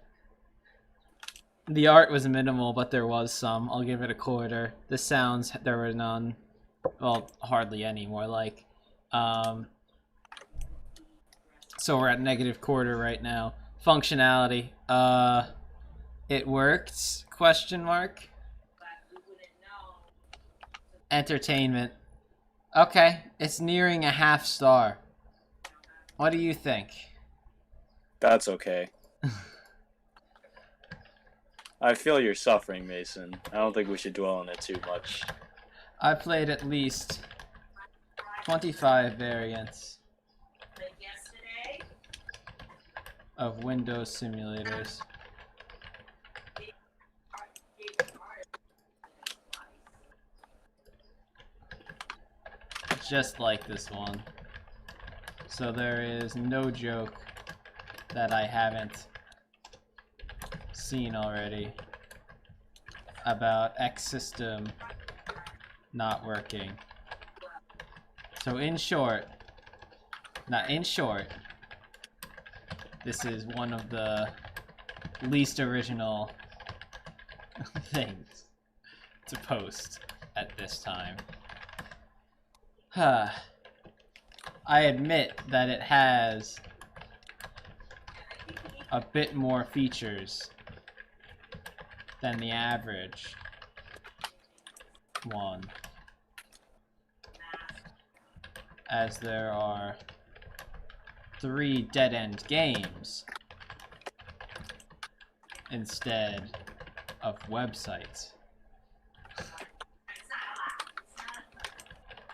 The art was minimal, but there was some. I'll give it a quarter. The sounds, there were none. Well, hardly any, more like. So we're at -quarter right now. Functionality. It worked? Question mark. Entertainment. Okay, it's nearing a 1/2 star. What do you think?
That's okay. I feel you're suffering, Mason. I don't think we should dwell on it too much.
I played at least 25 variants of Windows simulators. Just like this one. So there is no joke that I haven't seen already about X system not working. So in short, this is one of the least original things to post at this time. I admit that it has a bit more features than the average one, as there are 3 dead-end games instead of websites.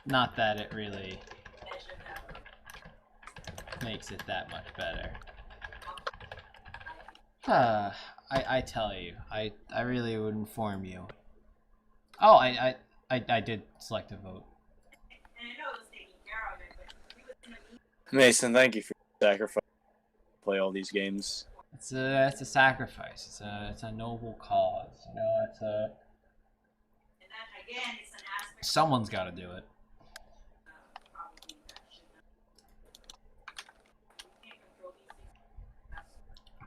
Not that it really makes it that much better. I tell you, I really would inform you. Oh, I did select a vote.
Mason, thank you for your sacrifice to play all these games.
It's a sacrifice. It's a noble cause. You know, it's a someone's got to do it.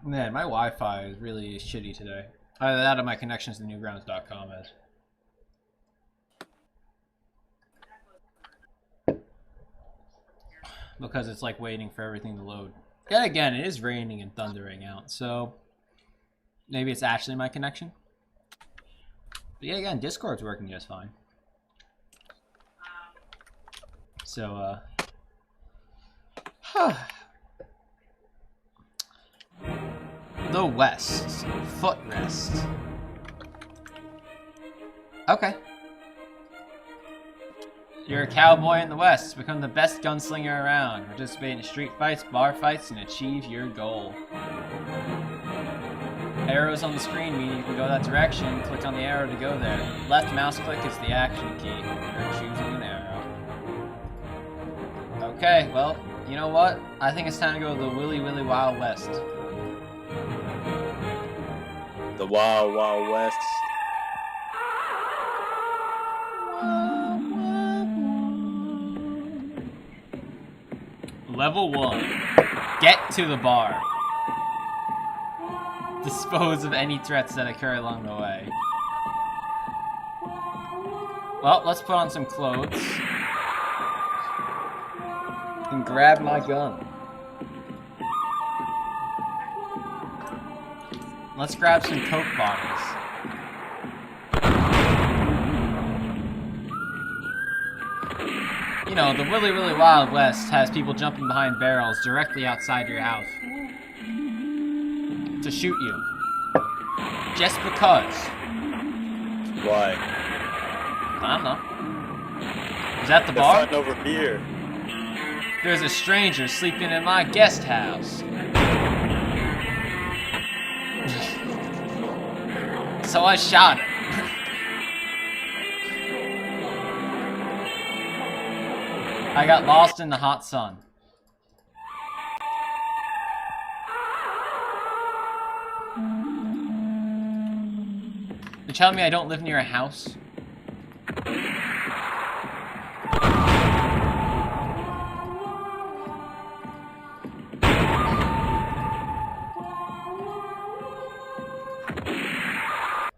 Man, my Wi-Fi is really shitty today. Either that or my connections to newgrounds.com is. Because it's like waiting for everything to load. Yet again, it is raining and thundering out, so maybe it's actually my connection. But yeah, again, Discord's working just fine. So, the West. Footrest. Okay. You're a cowboy in the West. Become the best gunslinger around. Participate in street fights, bar fights, and achieve your goal. Arrows on the screen mean you can go that direction. Click on the arrow to go there. Left mouse click is the action key. You're choosing an arrow. Okay, well, you know what? I think it's time to go to the Willy Willy Wild West.
The Wild Wild West.
Level 1. Get to the bar. Dispose of any threats that occur along the way. Well, let's put on some clothes. And grab my gun. Let's grab some Coke bottles. You know, the Willy Willy Wild West has people jumping behind barrels directly outside your house to shoot you. Just because.
Why?
I don't know. Is that the
They're
bar?
fighting over beer.
There's a stranger sleeping in my guest house. So I shot him. I got lost in the hot sun. You're telling me I don't live near a house?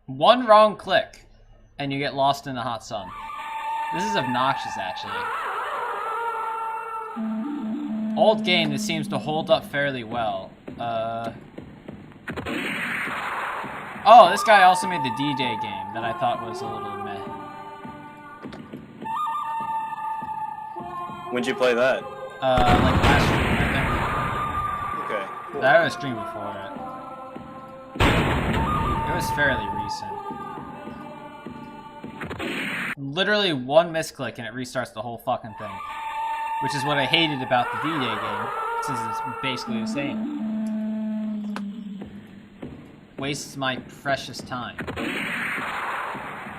One wrong click, and you get lost in the hot sun. This is obnoxious, actually. Old game that seems to hold up fairly well. Oh, this guy also made the D-Day game that I thought was a little meh.
When'd you play that?
Like last year, I think.
Okay, cool.
I had a stream before it. It was fairly recent. Literally one misclick and it restarts the whole fucking thing. Which is what I hated about the D-Day game, since it's basically the same. Wastes my precious time.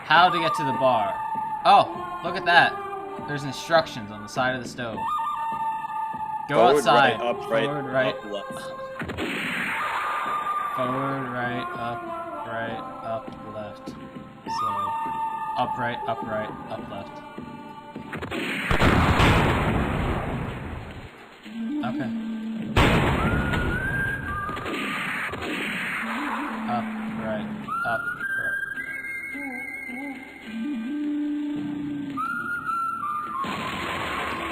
How to get to the bar. Oh, look at that. There's instructions on the side of the stove. Go
Forward,
outside.
right, up, right,
Forward, right.
up, left.
Forward, right, up, left. So, up, right, up, left. Okay. Up, right, up, right.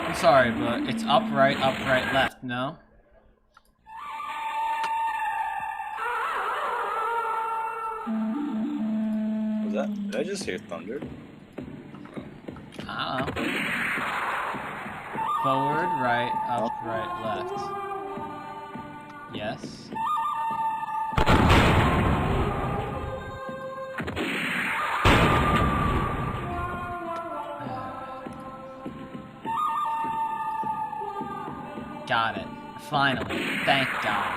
I'm sorry, but it's up, right, left, no?
Was that? Did I just hear thunder?
I don't know. Forward, right, up, right, left. Yes. Got it. Finally. Thank God.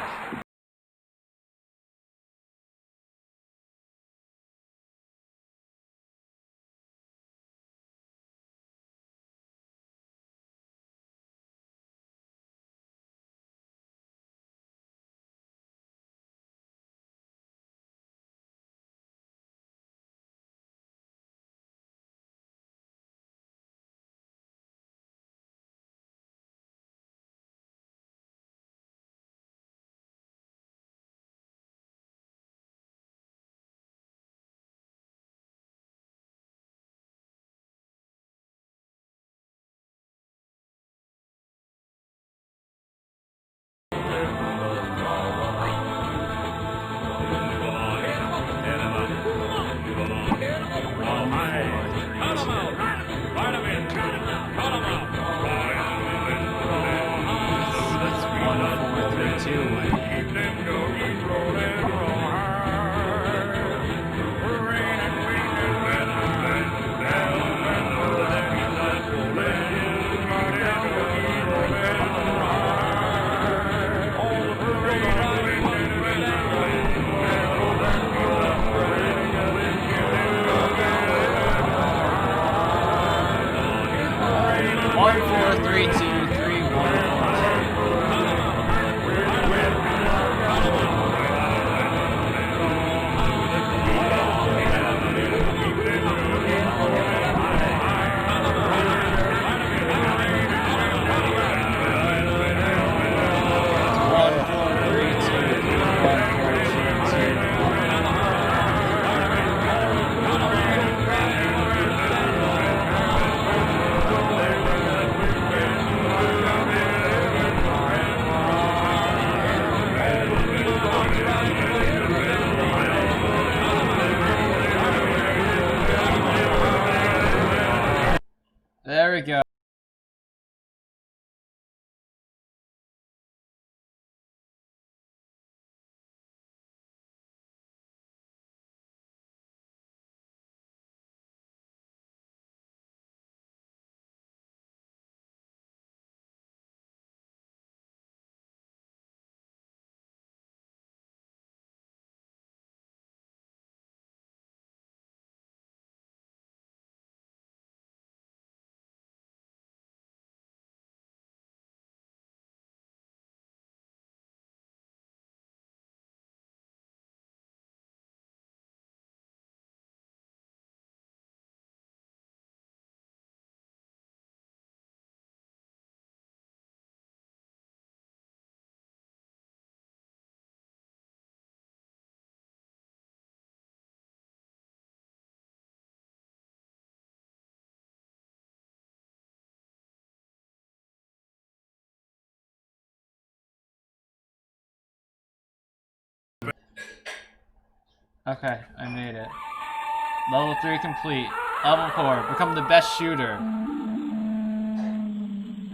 There we go. Okay, I made it. Level 3 complete. Level 4, become the best shooter.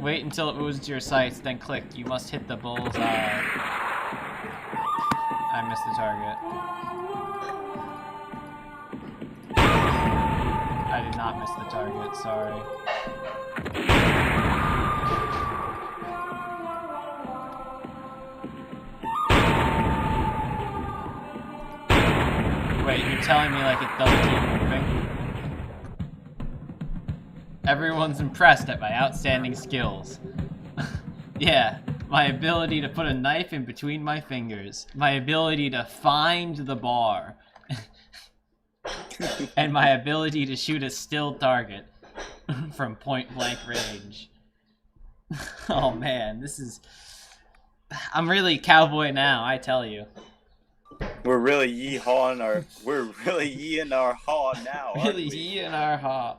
Wait until it moves into your sights, then click. You must hit the bullseye. I missed the target. I did not miss the target, sorry. Wait, you're telling me like it doesn't keep moving? Everyone's impressed at my outstanding skills. Yeah, my ability to put a knife in between my fingers, my ability to find the bar, and my ability to shoot a still target from point blank range. Oh man, this is... I'm really cowboy now, I tell you.
We're really yee-hawing our... We're really yeeing our haw now, aren't
Really
we?
yeeing our haw.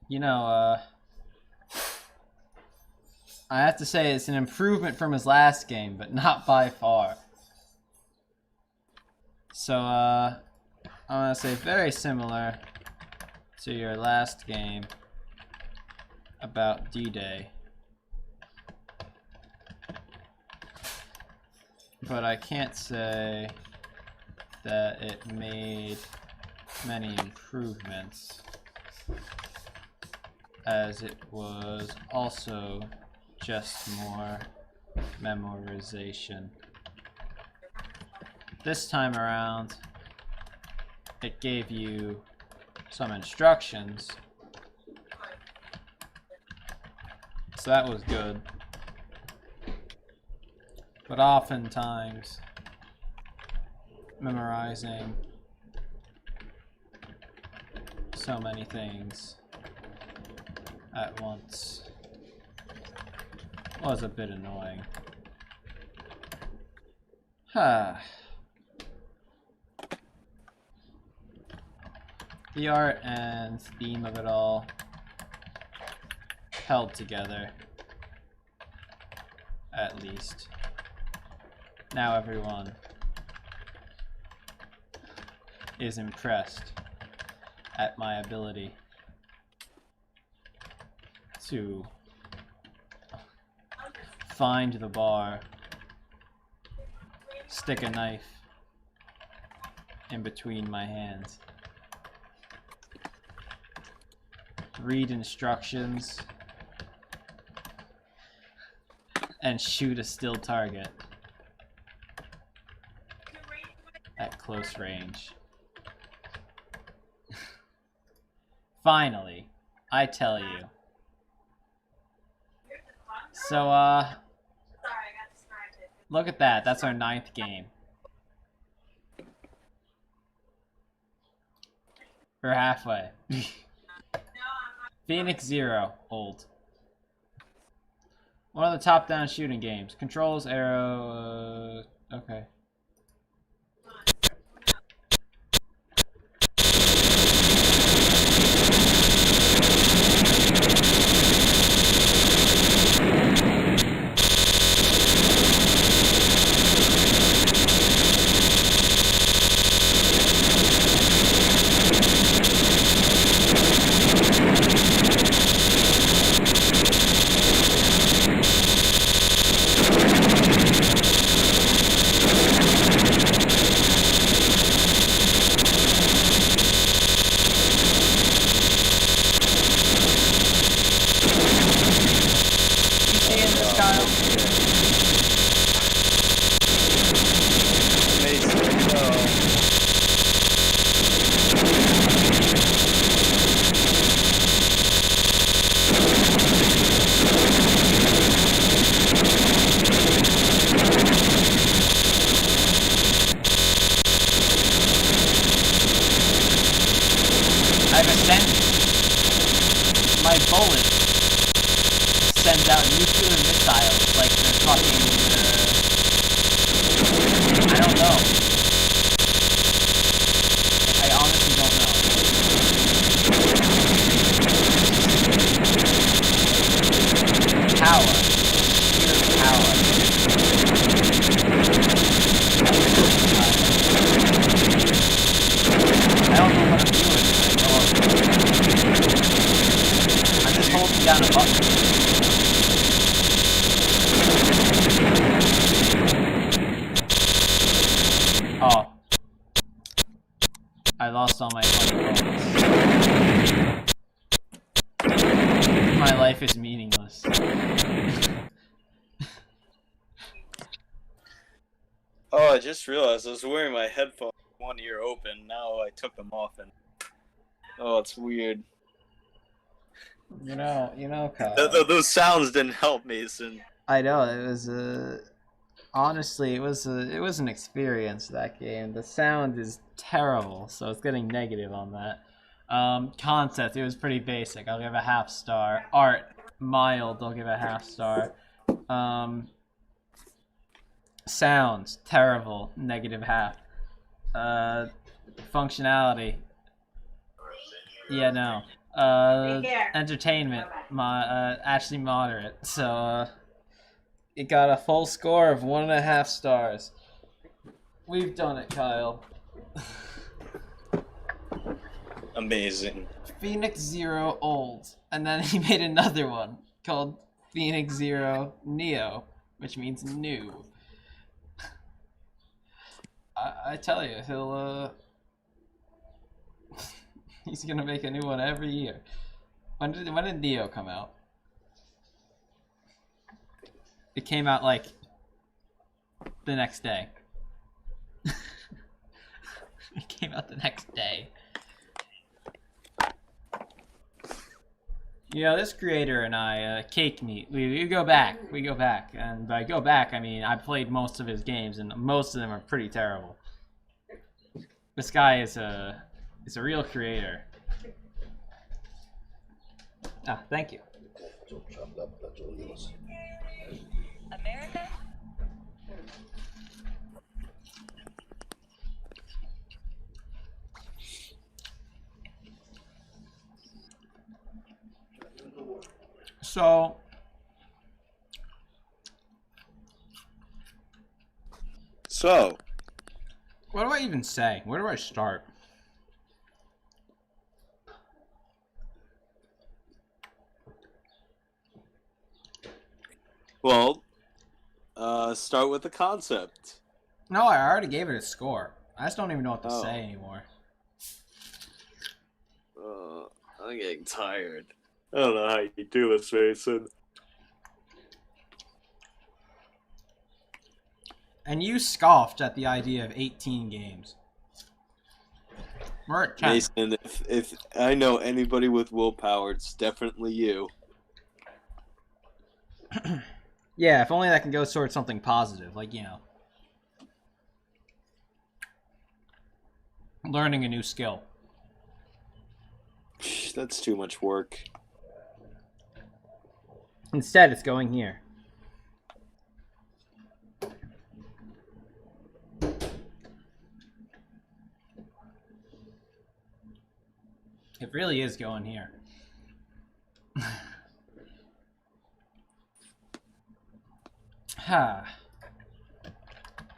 You know, I have to say it's an improvement from his last game, but not by far. So, I'm gonna say very similar to your last game about D-Day. But I can't say that it made many improvements, as it was also just more memorization. This time around, it gave you some instructions, so that was good. But oftentimes, memorizing so many things at once was a bit annoying. The art and theme of it all held together, at least. Now everyone is impressed at my ability to find the bar, stick a knife in between my hands, read instructions, and shoot a still target at close range. Finally, I tell you. So, look at that. That's our 9th game. We're halfway. Phoenix Zero, old. One of the top-down shooting games. Controls, arrow, okay. lost all my funny points. My life is meaningless.
Oh, I just realized I was wearing my headphones with one ear open. Now I took them off and... Oh, it's weird.
You know, Kyle.
Those sounds didn't help me, so...
I know, it was honestly, it was an experience, that game. The sound is terrible, so it's getting negative on that. Concept, it was pretty basic. I'll give a half star. Art, mild, I'll give a half star. Sounds, terrible, negative half. Functionality, yeah, no. Entertainment, actually moderate. So, it got a full score of 1.5 stars. We've done it, Kyle.
Amazing.
Phoenix Zero Old, and then he made another one called Phoenix Zero Neo, which means new. I tell you, he'll he's gonna make a new one every year. When did Neo come out? It came out like the next day. It came out the next day. You know, this creator and I, Cake Meat, we go back, and by go back, I mean I played most of his games, and most of them are pretty terrible. This guy is a real creator. Ah, thank you.
America?
So,
What do I even say? Where do I start?
well, start with the concept.
No, I already gave it a score. I just don't even know what to
Oh.
say anymore.
I'm getting tired. I don't know how you do this, Mason.
And you scoffed at the idea of 18 games. We're at 10.
Mason, if I know anybody with willpower, it's definitely you.
Yeah, if only that can go towards something positive, like, you know, learning a new skill.
That's too much work.
Instead, it's going here. It really is going here.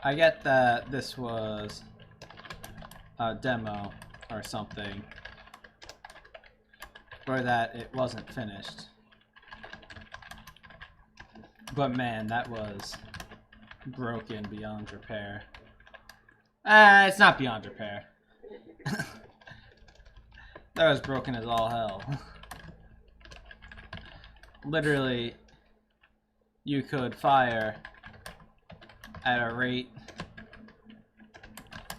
I get that this was a demo or something, or that it wasn't finished. But man, that was broken beyond repair. It's not beyond repair. That was broken as all hell. Literally, you could fire at a rate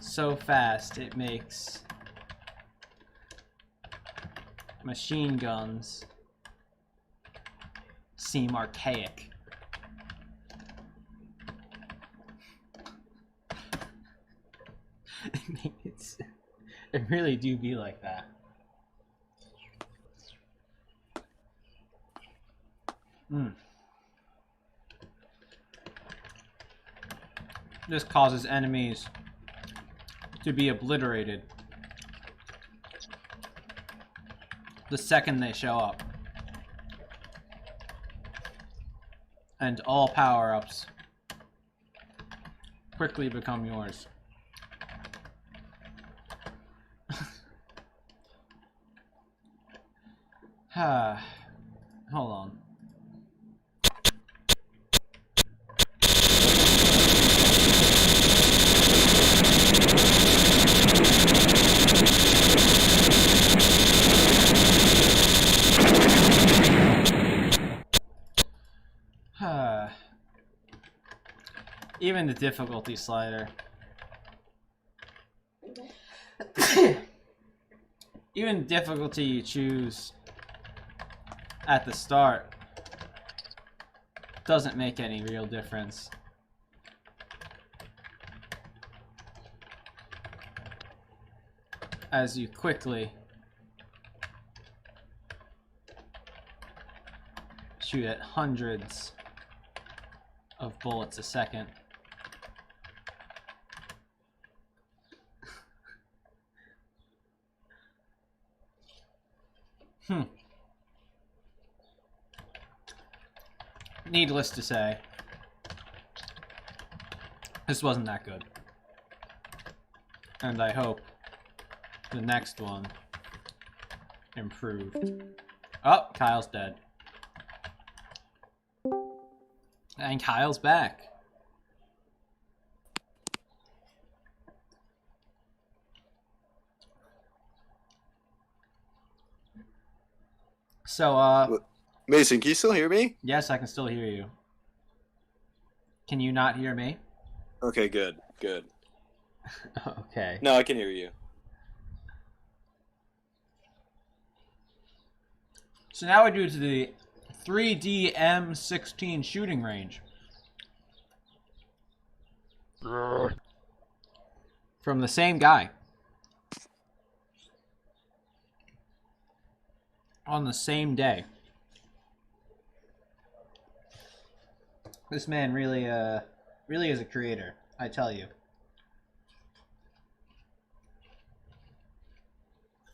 so fast it makes machine guns seem archaic. It really do be like that. This causes enemies to be obliterated the second they show up. And all power-ups quickly become yours. Hold on. Even the difficulty slider. Even the difficulty you choose at the start doesn't make any real difference. As you quickly shoot at hundreds of bullets a second. Needless to say, this wasn't that good. And I hope the next one improved. Oh, Kyle's dead. And Kyle's back. So,
Mason, can you still hear me?
yes, I can still hear you. Can you not hear me?
Okay, good.
Okay.
No, I can hear you.
So now we do to the 3D M16 shooting range. From the same guy. On the same day. This man really is a creator, I tell you.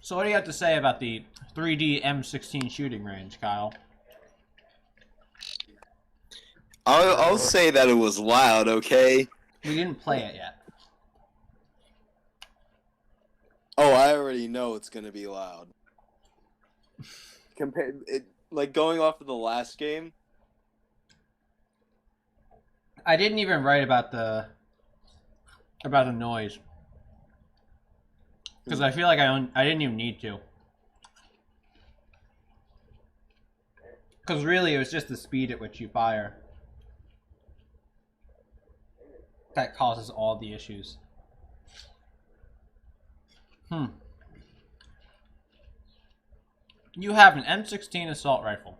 So what do you have to say about the 3D M16 shooting range, Kyle?
I'll say that it was loud, okay?
We didn't play it yet.
Oh, I already know it's gonna be loud. Like going off of the last game.
I didn't even write about the noise. Because I feel like I didn't even need to. Because really, it was just the speed at which you fire that causes all the issues. You have an M16 assault rifle.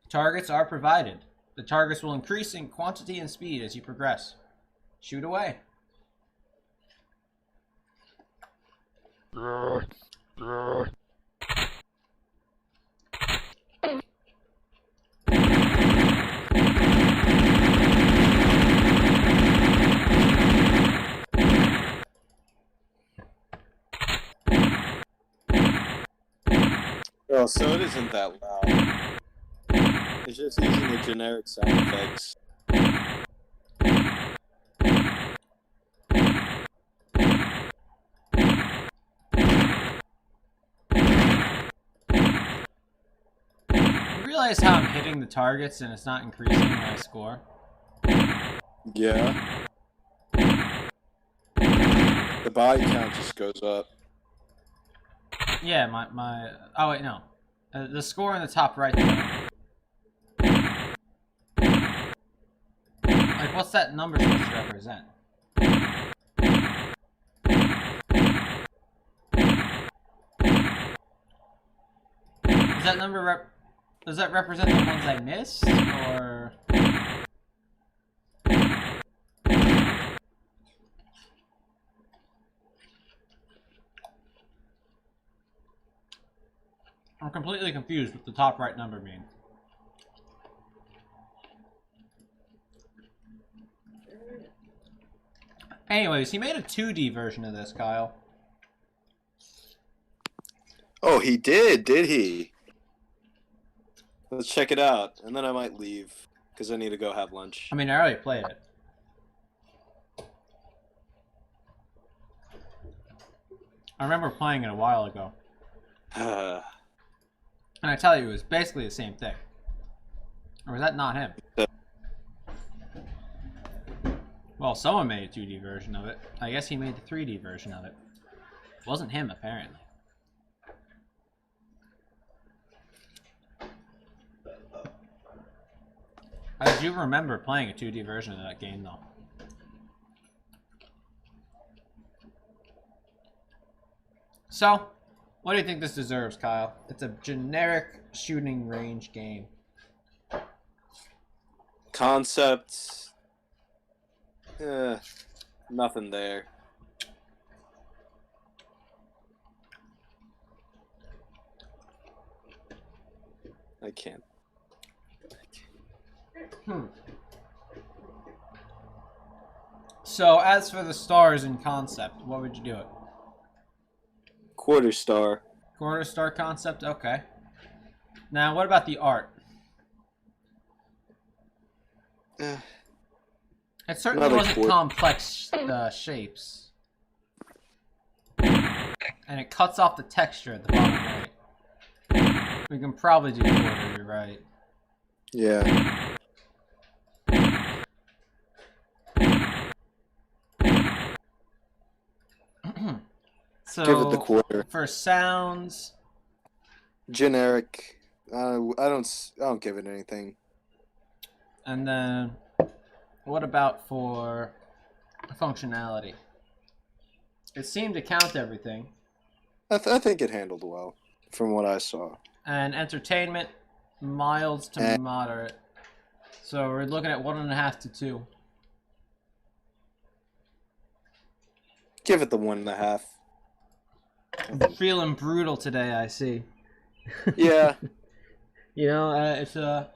Targets are provided. The targets will increase in quantity and speed as you progress. Shoot away.
Oh, so it isn't that loud. It's just using the generic sound effects.
You realize how I'm hitting the targets and it's not increasing my score?
Yeah. The body count just goes up.
Yeah, my oh wait, no. The score in the top right there. Like, what's that number supposed to represent? Does that number does that represent the ones I missed, or? I'm completely confused what the top right number means. Anyways, he made a 2D version of this, Kyle.
Oh, he did he? Let's check it out, and then I might leave, because I need to go have lunch.
I mean, I already played it. I remember playing it a while ago. And I tell you, it was basically the same thing. Or was that not him? Well, someone made a 2D version of it. I guess he made the 3D version of it. It wasn't him, apparently. I do remember playing a 2D version of that game, though. So, what do you think this deserves, Kyle? It's a generic shooting range game.
Concept. Nothing there. I can't.
So, as for the stars in concept, what would you do it?
Quarter star.
Quarter star concept? Okay. Now, what about the art?
Eh,
It certainly
Another
wasn't
quarter.
complex shapes. And it cuts off the texture at the bottom right. We can probably do quarter, you're right.
Yeah.
So,
Give it the quarter.
for sounds,
Generic. I don't give it anything.
and then what about for functionality? It seemed to count everything.
I think it handled well, from what I saw.
And entertainment, mild to moderate. So we're looking at 1.5 to 2.
Give it the 1.5.
Feeling brutal today, I see.
Yeah.
You know, it's a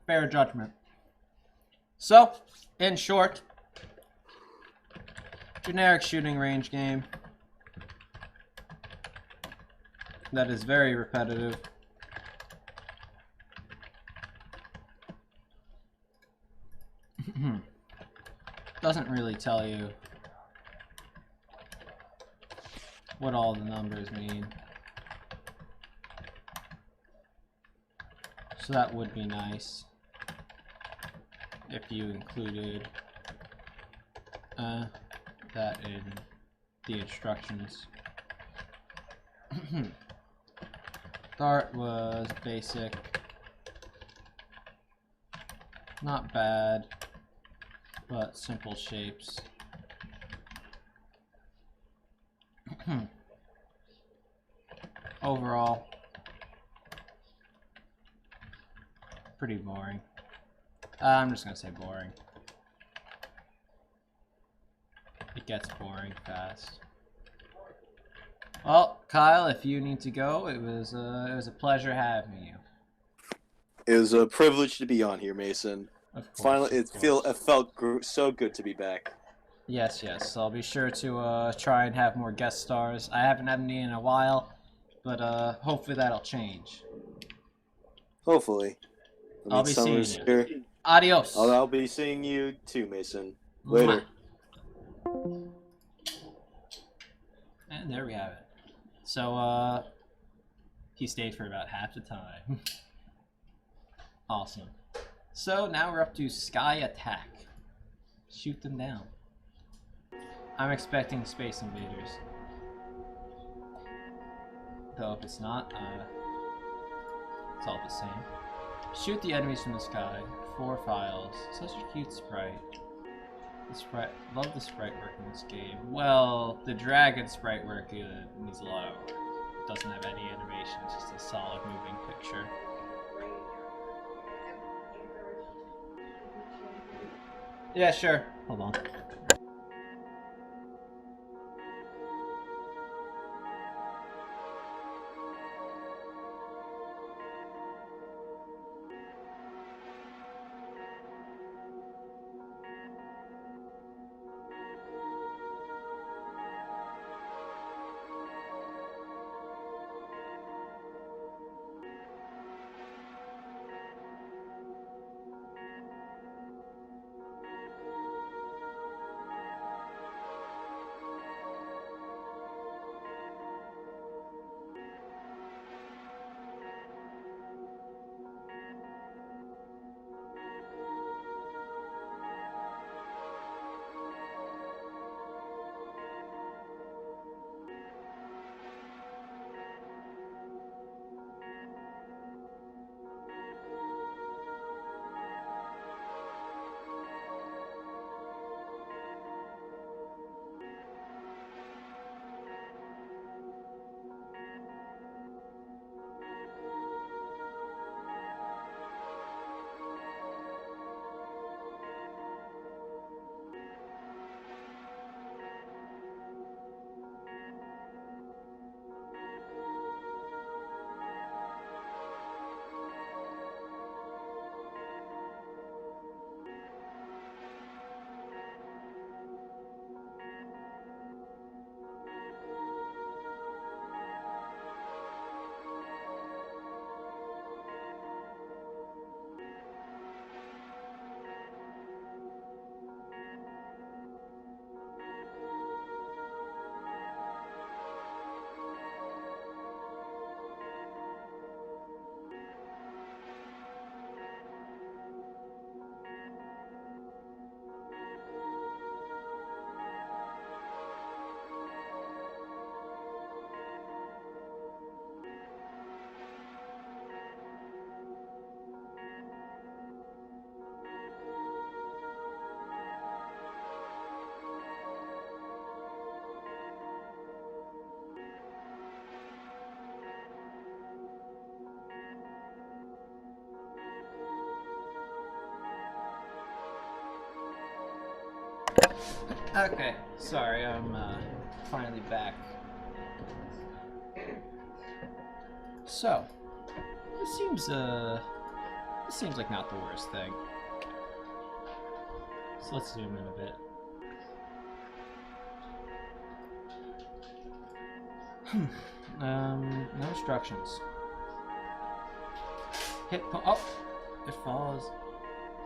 fair judgment. So, in short, generic shooting range game that is very repetitive. Doesn't really tell you what all the numbers mean. So that would be nice if you included that in the instructions. Start was basic. Not bad, but simple shapes. Overall, pretty boring. I'm just gonna say boring. It gets boring fast. Well, Kyle, if you need to go, it was a pleasure having you.
It was a privilege to be on here, Mason.
Of course.
Finally,
of course.
it felt so good to be back.
Yes, yes. I'll be sure to try and have more guest stars. I haven't had any in a while, but hopefully that'll change.
Hopefully.
I'll be seeing
Summer's
you.
here.
Adios.
I'll be seeing you too, Mason. Later.
And there we have it. So, he stayed for about half the time. Awesome. So, now we're up to Sky Attack. Shoot them down. I'm expecting Space Invaders. Though if it's not, it's all the same. Shoot the enemies from the sky. 4 files. Such a cute sprite. The sprite, love the sprite work in this game. Well, the dragon sprite work needs a lot of work. It doesn't have any animation, just a solid moving picture. Yeah, sure. Hold on. Okay, sorry, I'm finally back. So, this seems like not the worst thing. So let's zoom in a bit. No instructions. Oh, it falls.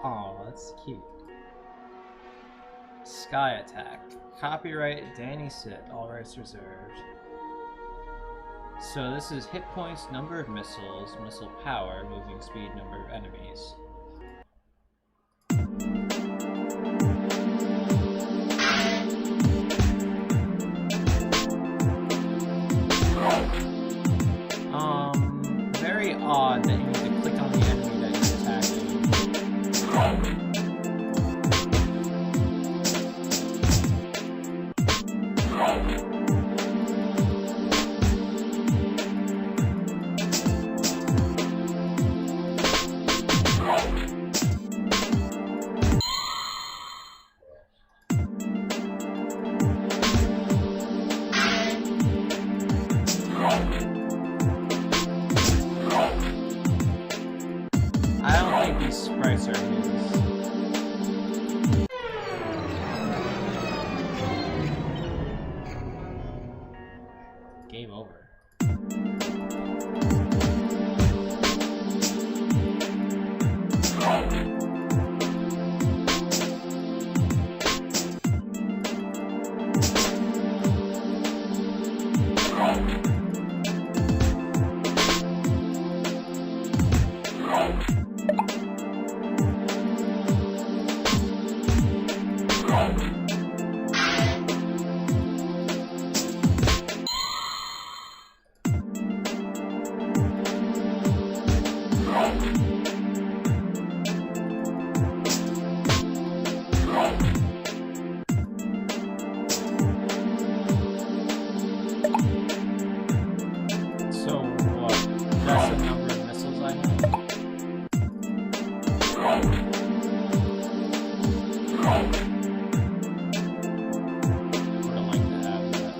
Oh, that's cute. Sky attack. Copyright Danny Sit. All rights reserved. So this is hit points, number of missiles, missile power, moving speed, number of enemies. Very odd that you need to click on the enemy that you're attacking. I don't think these sprites are his. Game over. So what? That's the number of missiles I have? Would like to have that,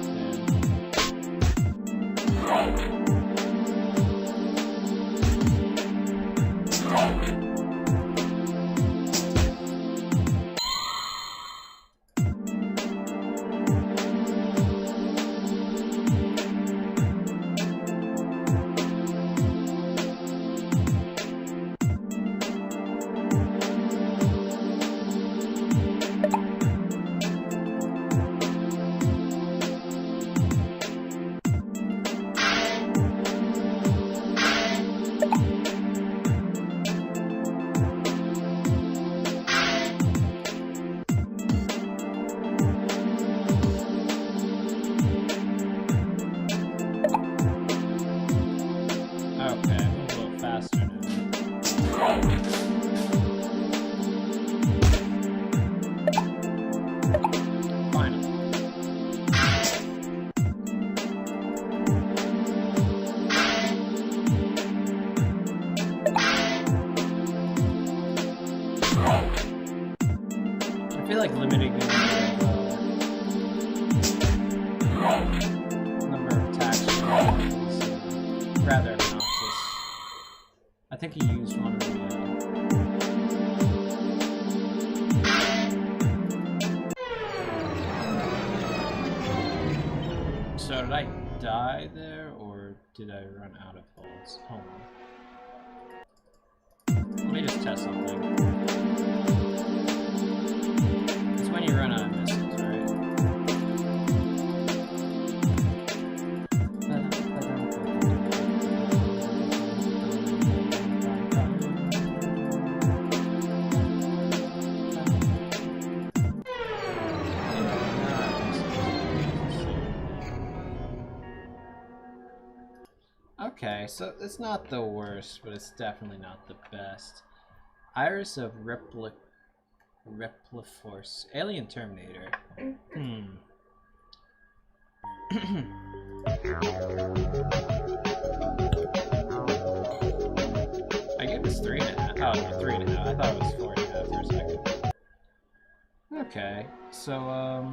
Okay, I'm a little faster now. Finally. I feel like limiting the number of attacks is rather obnoxious. I think he used one of the So did I die there, or did I run out of bullets? Hold on. Let me just test something. It's when you run out of missiles, right? Okay, so it's not the worst, but it's definitely not the best. Iris of Repliforce. Alien Terminator. I gave this 3.5. Oh, no, 3.5. I thought it was 4.5 for a second. Okay, so,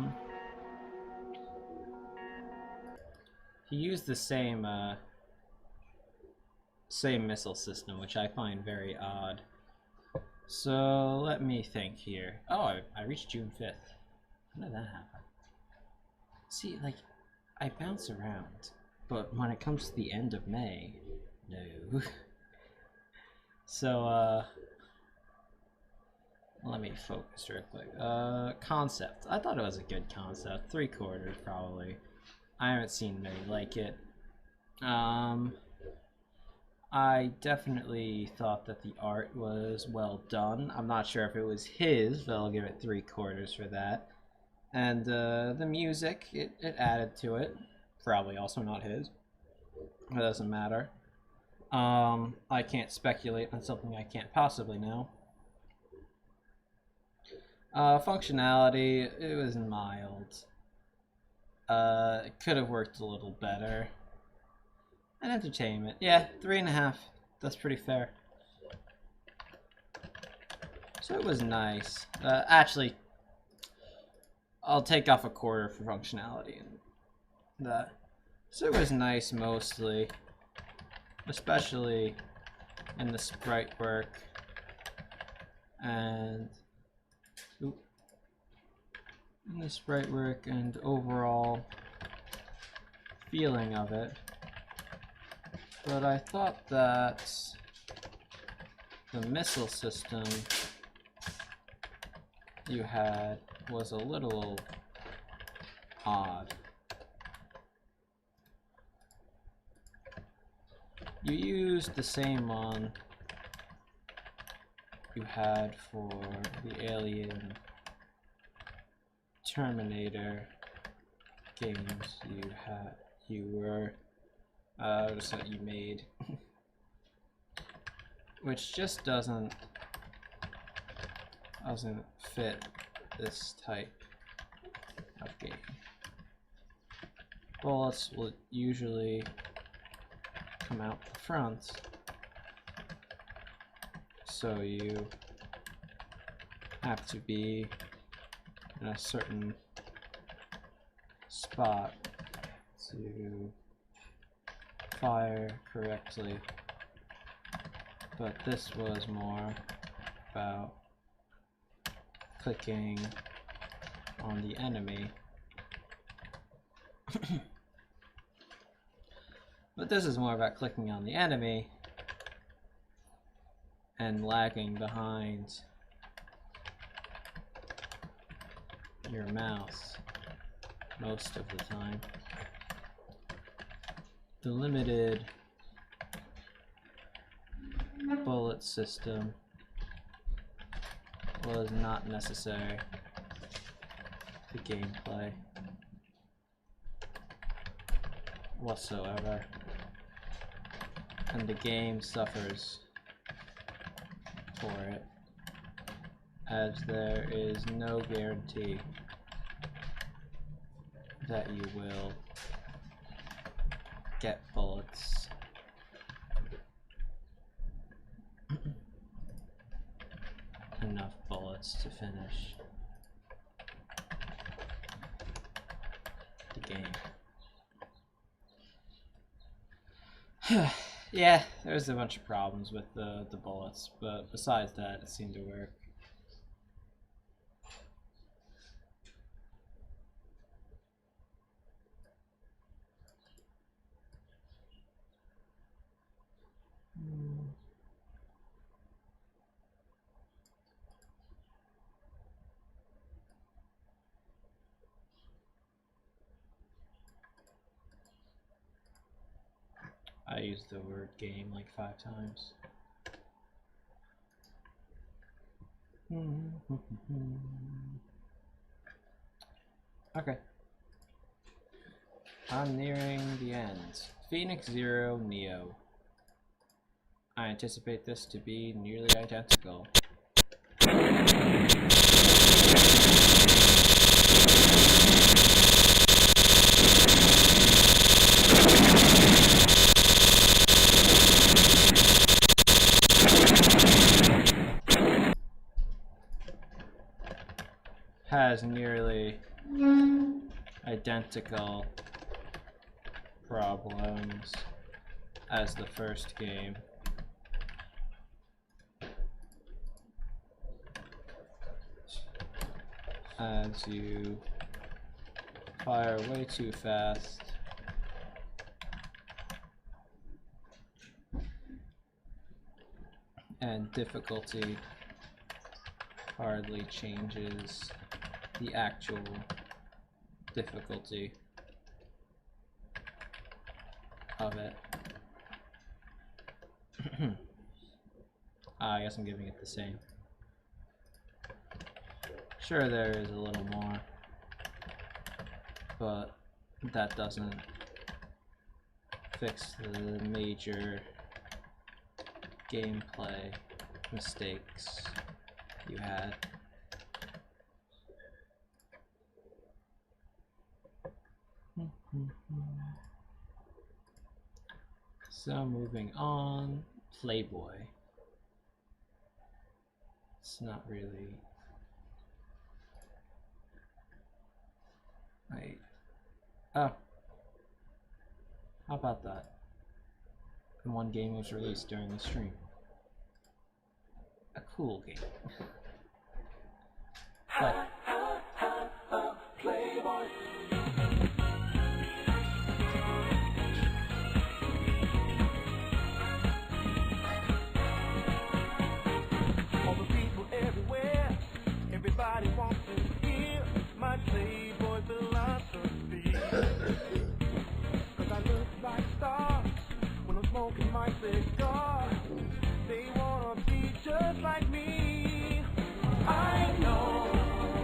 he used the same missile system, which I find very odd. So, let me think here. Oh, I reached June 5th. When did that happen? See, like, I bounce around, but when it comes to the end of May, no. So, let me focus real quick. Concept. I thought it was a good concept. 3/4 probably. I haven't seen many like it. I definitely thought that the art was well done. I'm not sure if it was his, but I'll give it 3/4 for that. And the music, it added to it. Probably also not his. It doesn't matter. I can't speculate on something I can't possibly know. Functionality, it was mild. It could have worked a little better. And entertainment, yeah, 3.5. That's pretty fair. So it was nice. Actually, I'll take off 1/4 for functionality and that. So it was nice mostly, especially in the sprite work and overall feeling of it. But I thought that the missile system you had was a little odd. You used the same one you had for the Alien Terminator games that you made, which just doesn't fit this type of game. Bullets will usually come out the front, so you have to be in a certain spot to fire correctly, but this was more about clicking on the enemy. But this is more about clicking on the enemy and lagging behind your mouse most of the time. The limited bullet system was not necessary to gameplay whatsoever, and the game suffers for it, as there is no guarantee that you will get bullets. Enough bullets to finish the game. Yeah, there's a bunch of problems with the bullets, but besides that, it seemed to work. I used the word game like 5 times. Okay. I'm nearing the end. Phoenix Zero Neo. I anticipate this to be nearly identical. has nearly identical problems as the first game. As you fire way too fast. And difficulty hardly changes the actual difficulty of it. I guess I'm giving it the same. Sure, there is a little more, but that doesn't fix the major gameplay mistakes you had. So moving on, Playboy. It's not really. Wait. Oh. How about that? And one game was released during the stream. A cool game. But
Playboy. All the people everywhere, everybody wants to hear my Playboy philosophy. 'Cause I look like stars when I'm smoking my cigar. They wanna be just like me. I know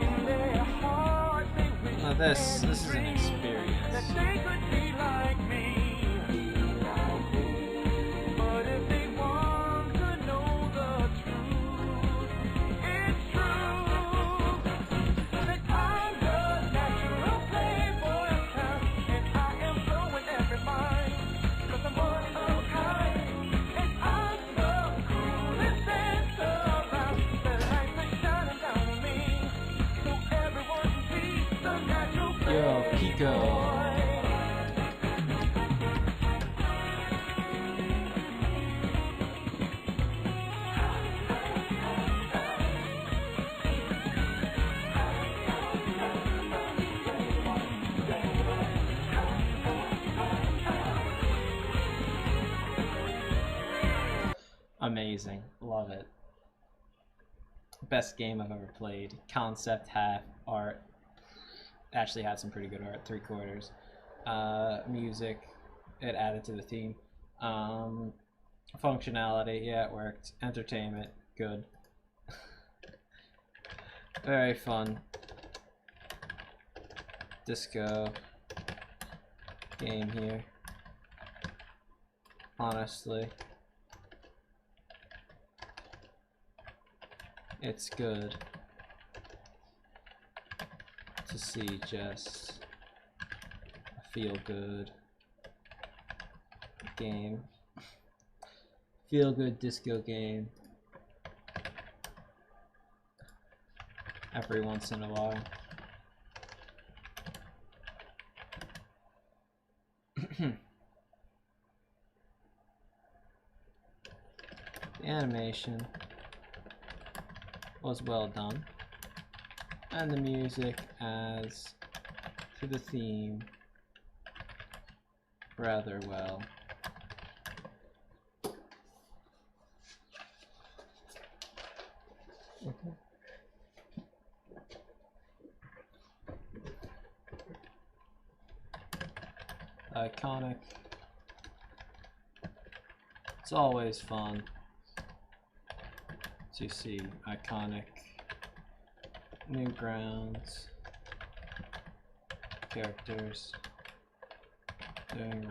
in their heart they wish
now this is an experience.
that they could be like me. But if they want to know the truth, it's true that I'm the natural playboy of town, and I am blowing every mind, 'cause I'm one of a kind, and I'm the coolest dancer around. The lights are shining down on me, so everyone can see the natural
Yo, Pico. Amazing. Love it. Best game I've ever played. Concept, half, art. Actually had some pretty good art, 3/4. Music, it added to the theme. Functionality, yeah, it worked. Entertainment, good. Very fun. Disco game here. Honestly. It's good to see just a feel-good game, feel-good disco game every once in a while. The animation was well done, and the music adds to the theme rather well. Iconic. It's always fun to see iconic new grounds characters doing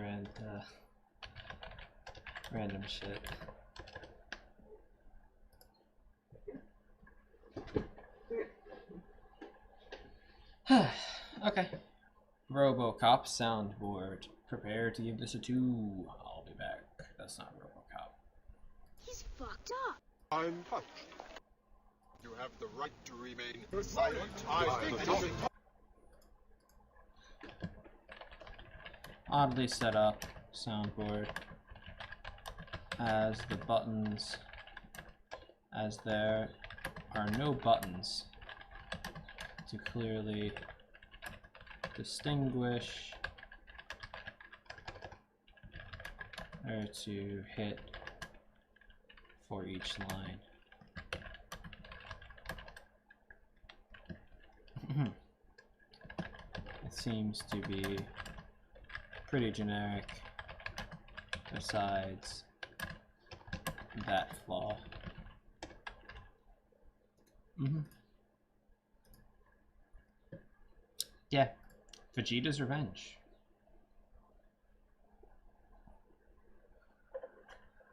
random shit. Okay. RoboCop soundboard. Prepare to give this a 2. I'll be back. That's not RoboCop.
He's fucked up.
I'm touched. You
have the right to remain silent. I think
Oddly set up soundboard as the buttons, as there are no buttons to clearly distinguish or to hit for each line. It seems to be pretty generic besides that flaw. Yeah, Vegeta's Revenge.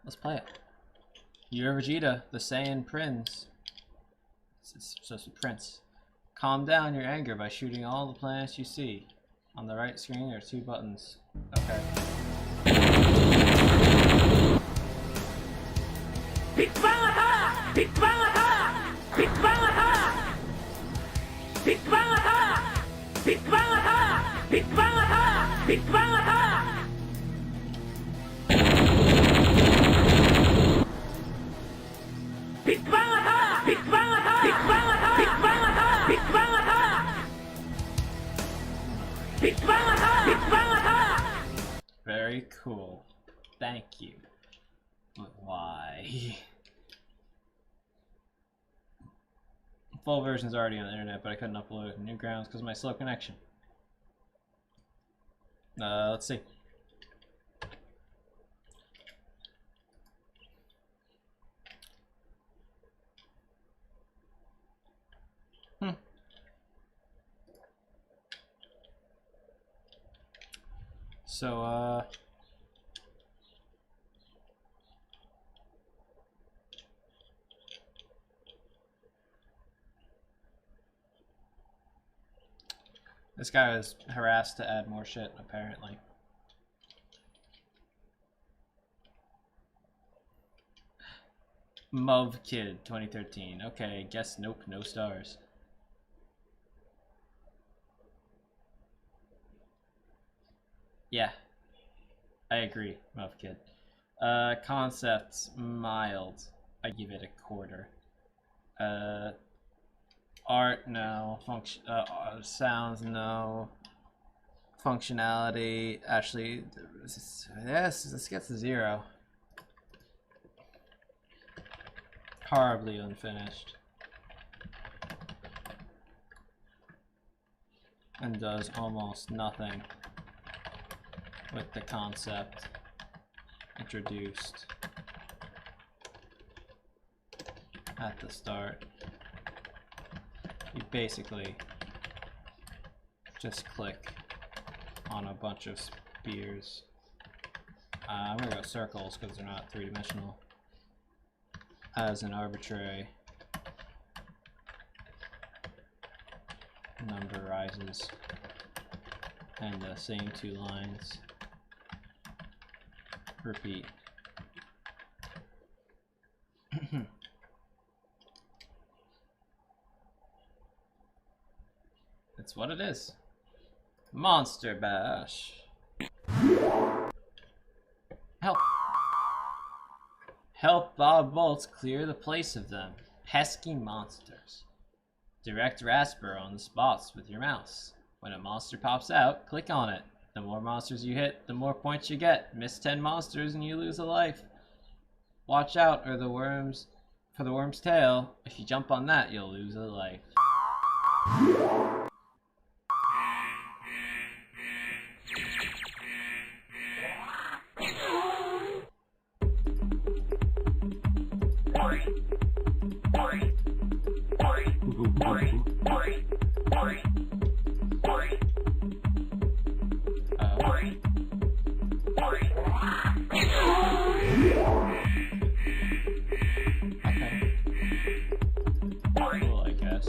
Let's play it. You're Vegeta, the Saiyan Prince. It's supposed to be Prince. Calm down your anger by shooting all the planets you see. On the right screen, there are 2 buttons. Okay. Very cool. Thank you. But why? Full version's already on the internet, but I couldn't upload it to Newgrounds because of my slow connection. Let's see. So, this guy was harassed to add more shit, apparently. Mov Kid 2013. Okay, guess nope, no stars. Yeah, I agree, Mov Kid. Concepts, mild. I give it a quarter. Art, no. Sounds, no. Functionality, actually, yes, this gets a 0. Horribly unfinished. And does almost nothing with the concept introduced at the start. You basically just click on a bunch of spears. I'm gonna go circles because they're not 3-dimensional. As an arbitrary number rises, and the same 2 lines repeat. That's what it is. Monster Bash. Help. Help Bob Bolts clear the place of them. Pesky monsters. Direct Rasper on the spots with your mouse. When a monster pops out, click on it. The more monsters you hit, the more points you get. Miss 10 monsters and you lose a life. Watch out for the worm's tail. If you jump on that, you'll lose a life. Cool, I guess.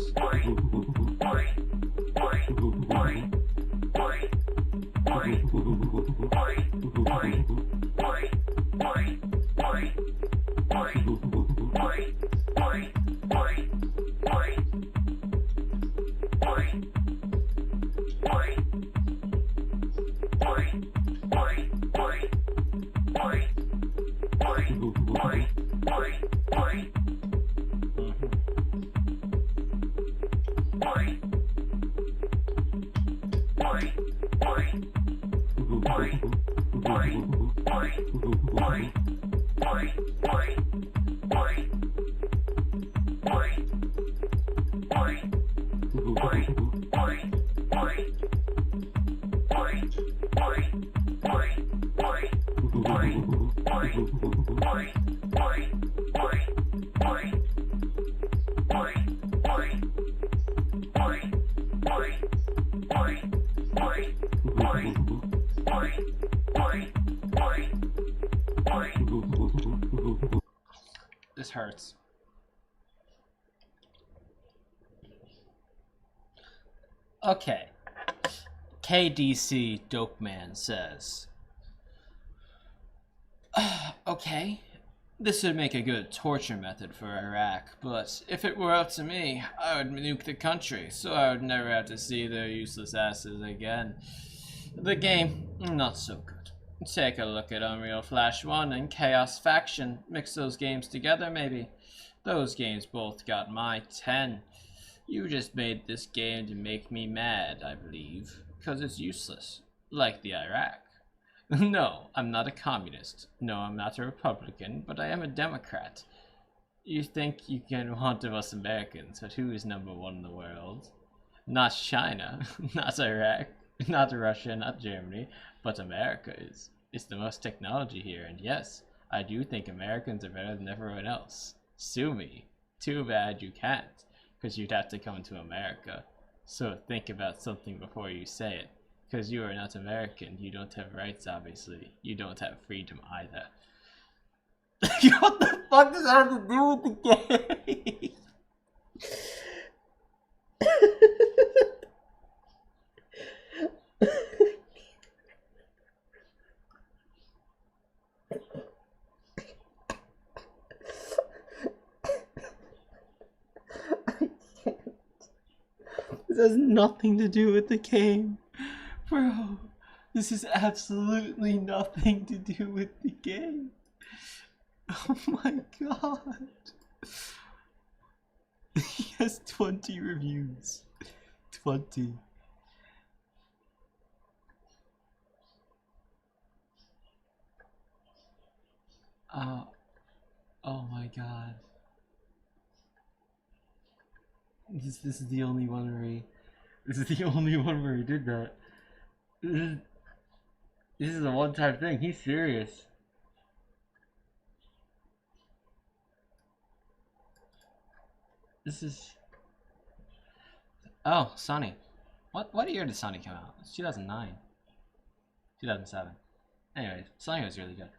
This hurts. Okay. KDC Dope Man says, okay, this would make a good torture method for Iraq, but if it were up to me, I would nuke the country, so I would never have to see their useless asses again. The game, not so good. Take a look at Unreal Flash 1 and Chaos Faction. Mix those games together, maybe. Those games both got my 10. You just made this game to make me mad, I believe, because it's useless. Like the Iraq. No, I'm not a communist. No, I'm not a Republican, but I am a Democrat. You think you can want of us Americans, but who is number one in the world? Not China, not Iraq, not Russia, not Germany, but America is. It's the most technology here, and yes, I do think Americans are better than everyone else. Sue me. Too bad you can't, because you'd have to come to America. So think about something before you say it. Because you are not American, you don't have rights, obviously. You don't have freedom either. What the fuck does that have to do with the game? This has nothing to do with the game. Bro, this is absolutely nothing to do with the game. Oh my god. He has 20 reviews. 20. Oh my god. This is the only one where he did that. This is a one-time thing. He's serious. This is... Oh, Sonny. What year did Sonny come out? It's 2009. 2007. Anyways, Sonny was really good.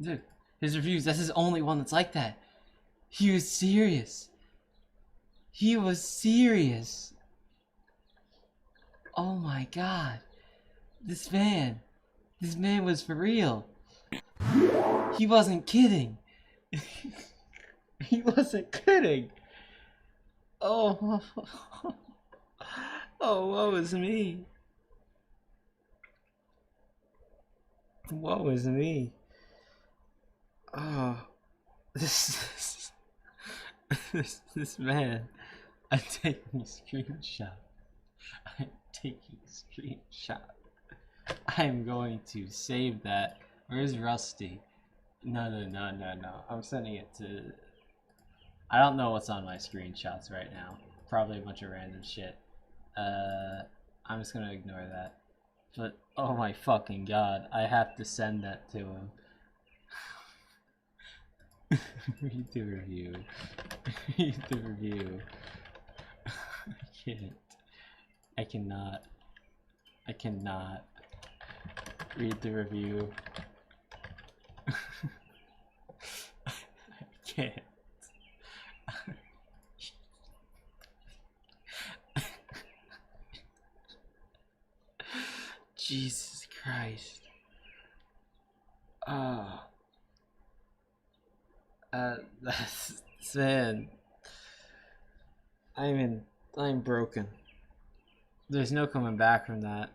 Dude, his reviews, that's his only one that's like that. He was serious. He was serious. Oh my god. This man was for real. He wasn't kidding. He wasn't kidding. Oh. Oh, woe is me. Woe is me. Oh. This man. I'm taking a screenshot. I'm taking a screenshot. I'm going to save that. Where's Rusty? No. I'm sending it to... I don't know what's on my screenshots right now. Probably a bunch of random shit. I'm just gonna ignore that. But, oh my fucking god, I have to send that to him. Read the review. Read the review. I can't. I cannot. Read the review. I can't. Jesus Christ. Man. I'm broken. There's no coming back from that.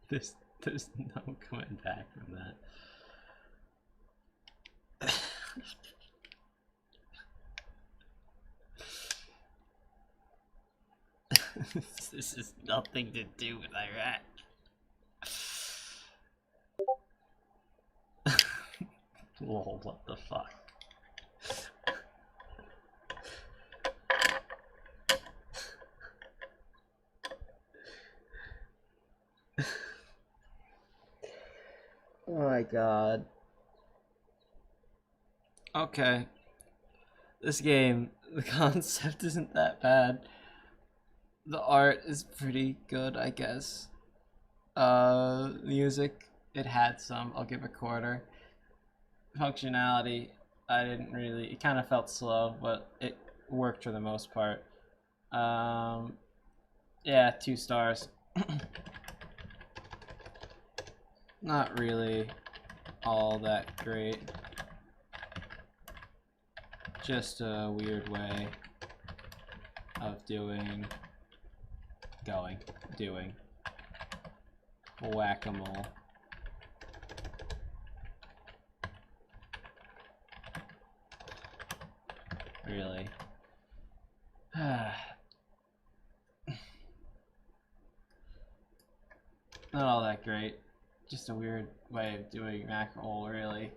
there's no coming back from that. This is nothing to do with Iraq. Lol, what the fuck? Oh my god. Okay. This game, the concept isn't that bad. The art is pretty good, I guess. Music, it had some, I'll give a quarter. Functionality, I didn't really, it kind of felt slow, but it worked for the most part. Yeah, 2 stars. Not really all that great. Just a weird way of doing whack-a-mole. Really. Not all that great. Just a weird way of doing mackerel, really.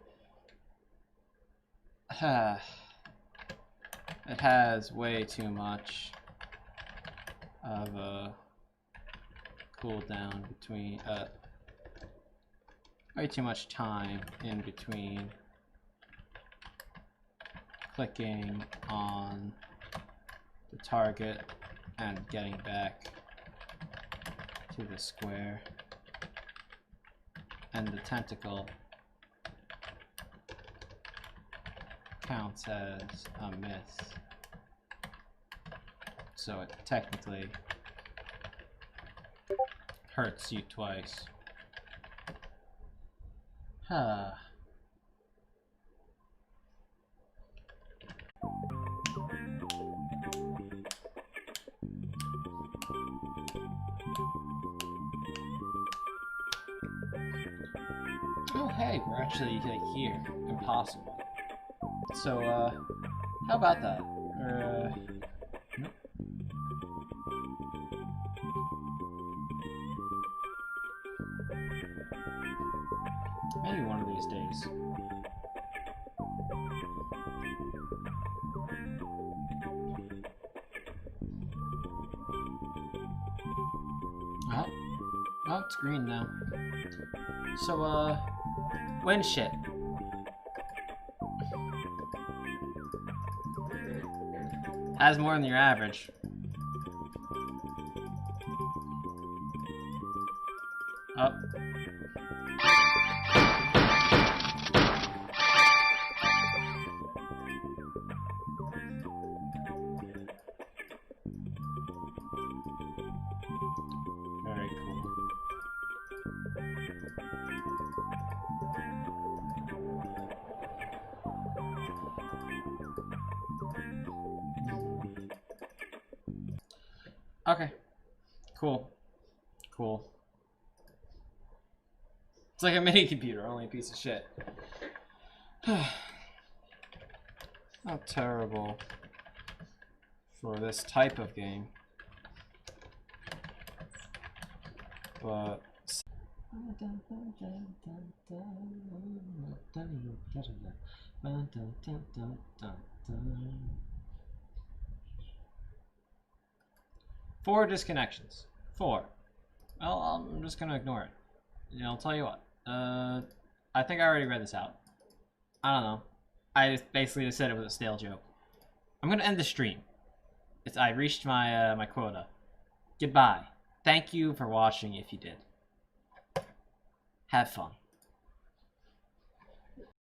It has way too much of a cooldown between, way too much time in between clicking on the target and getting back to the square. And the tentacle counts as a miss, so it technically hurts you twice. Huh. Oh hey, we're actually like here. Impossible. So how about that? Nope. Maybe one of these days. Oh, it's green now. So wind shit. Has more than your average. Up. Very cool. Okay. Cool. Cool. It's like a mini computer, only a piece of shit. Not terrible for this type of game. But four disconnections. 4. Well, I'm just gonna ignore it. You know, I'll tell you what. I think I already read this out. I don't know. I just basically just said it was a stale joke. I'm gonna end the stream. I reached my my quota. Goodbye. Thank you for watching if you did. Have fun.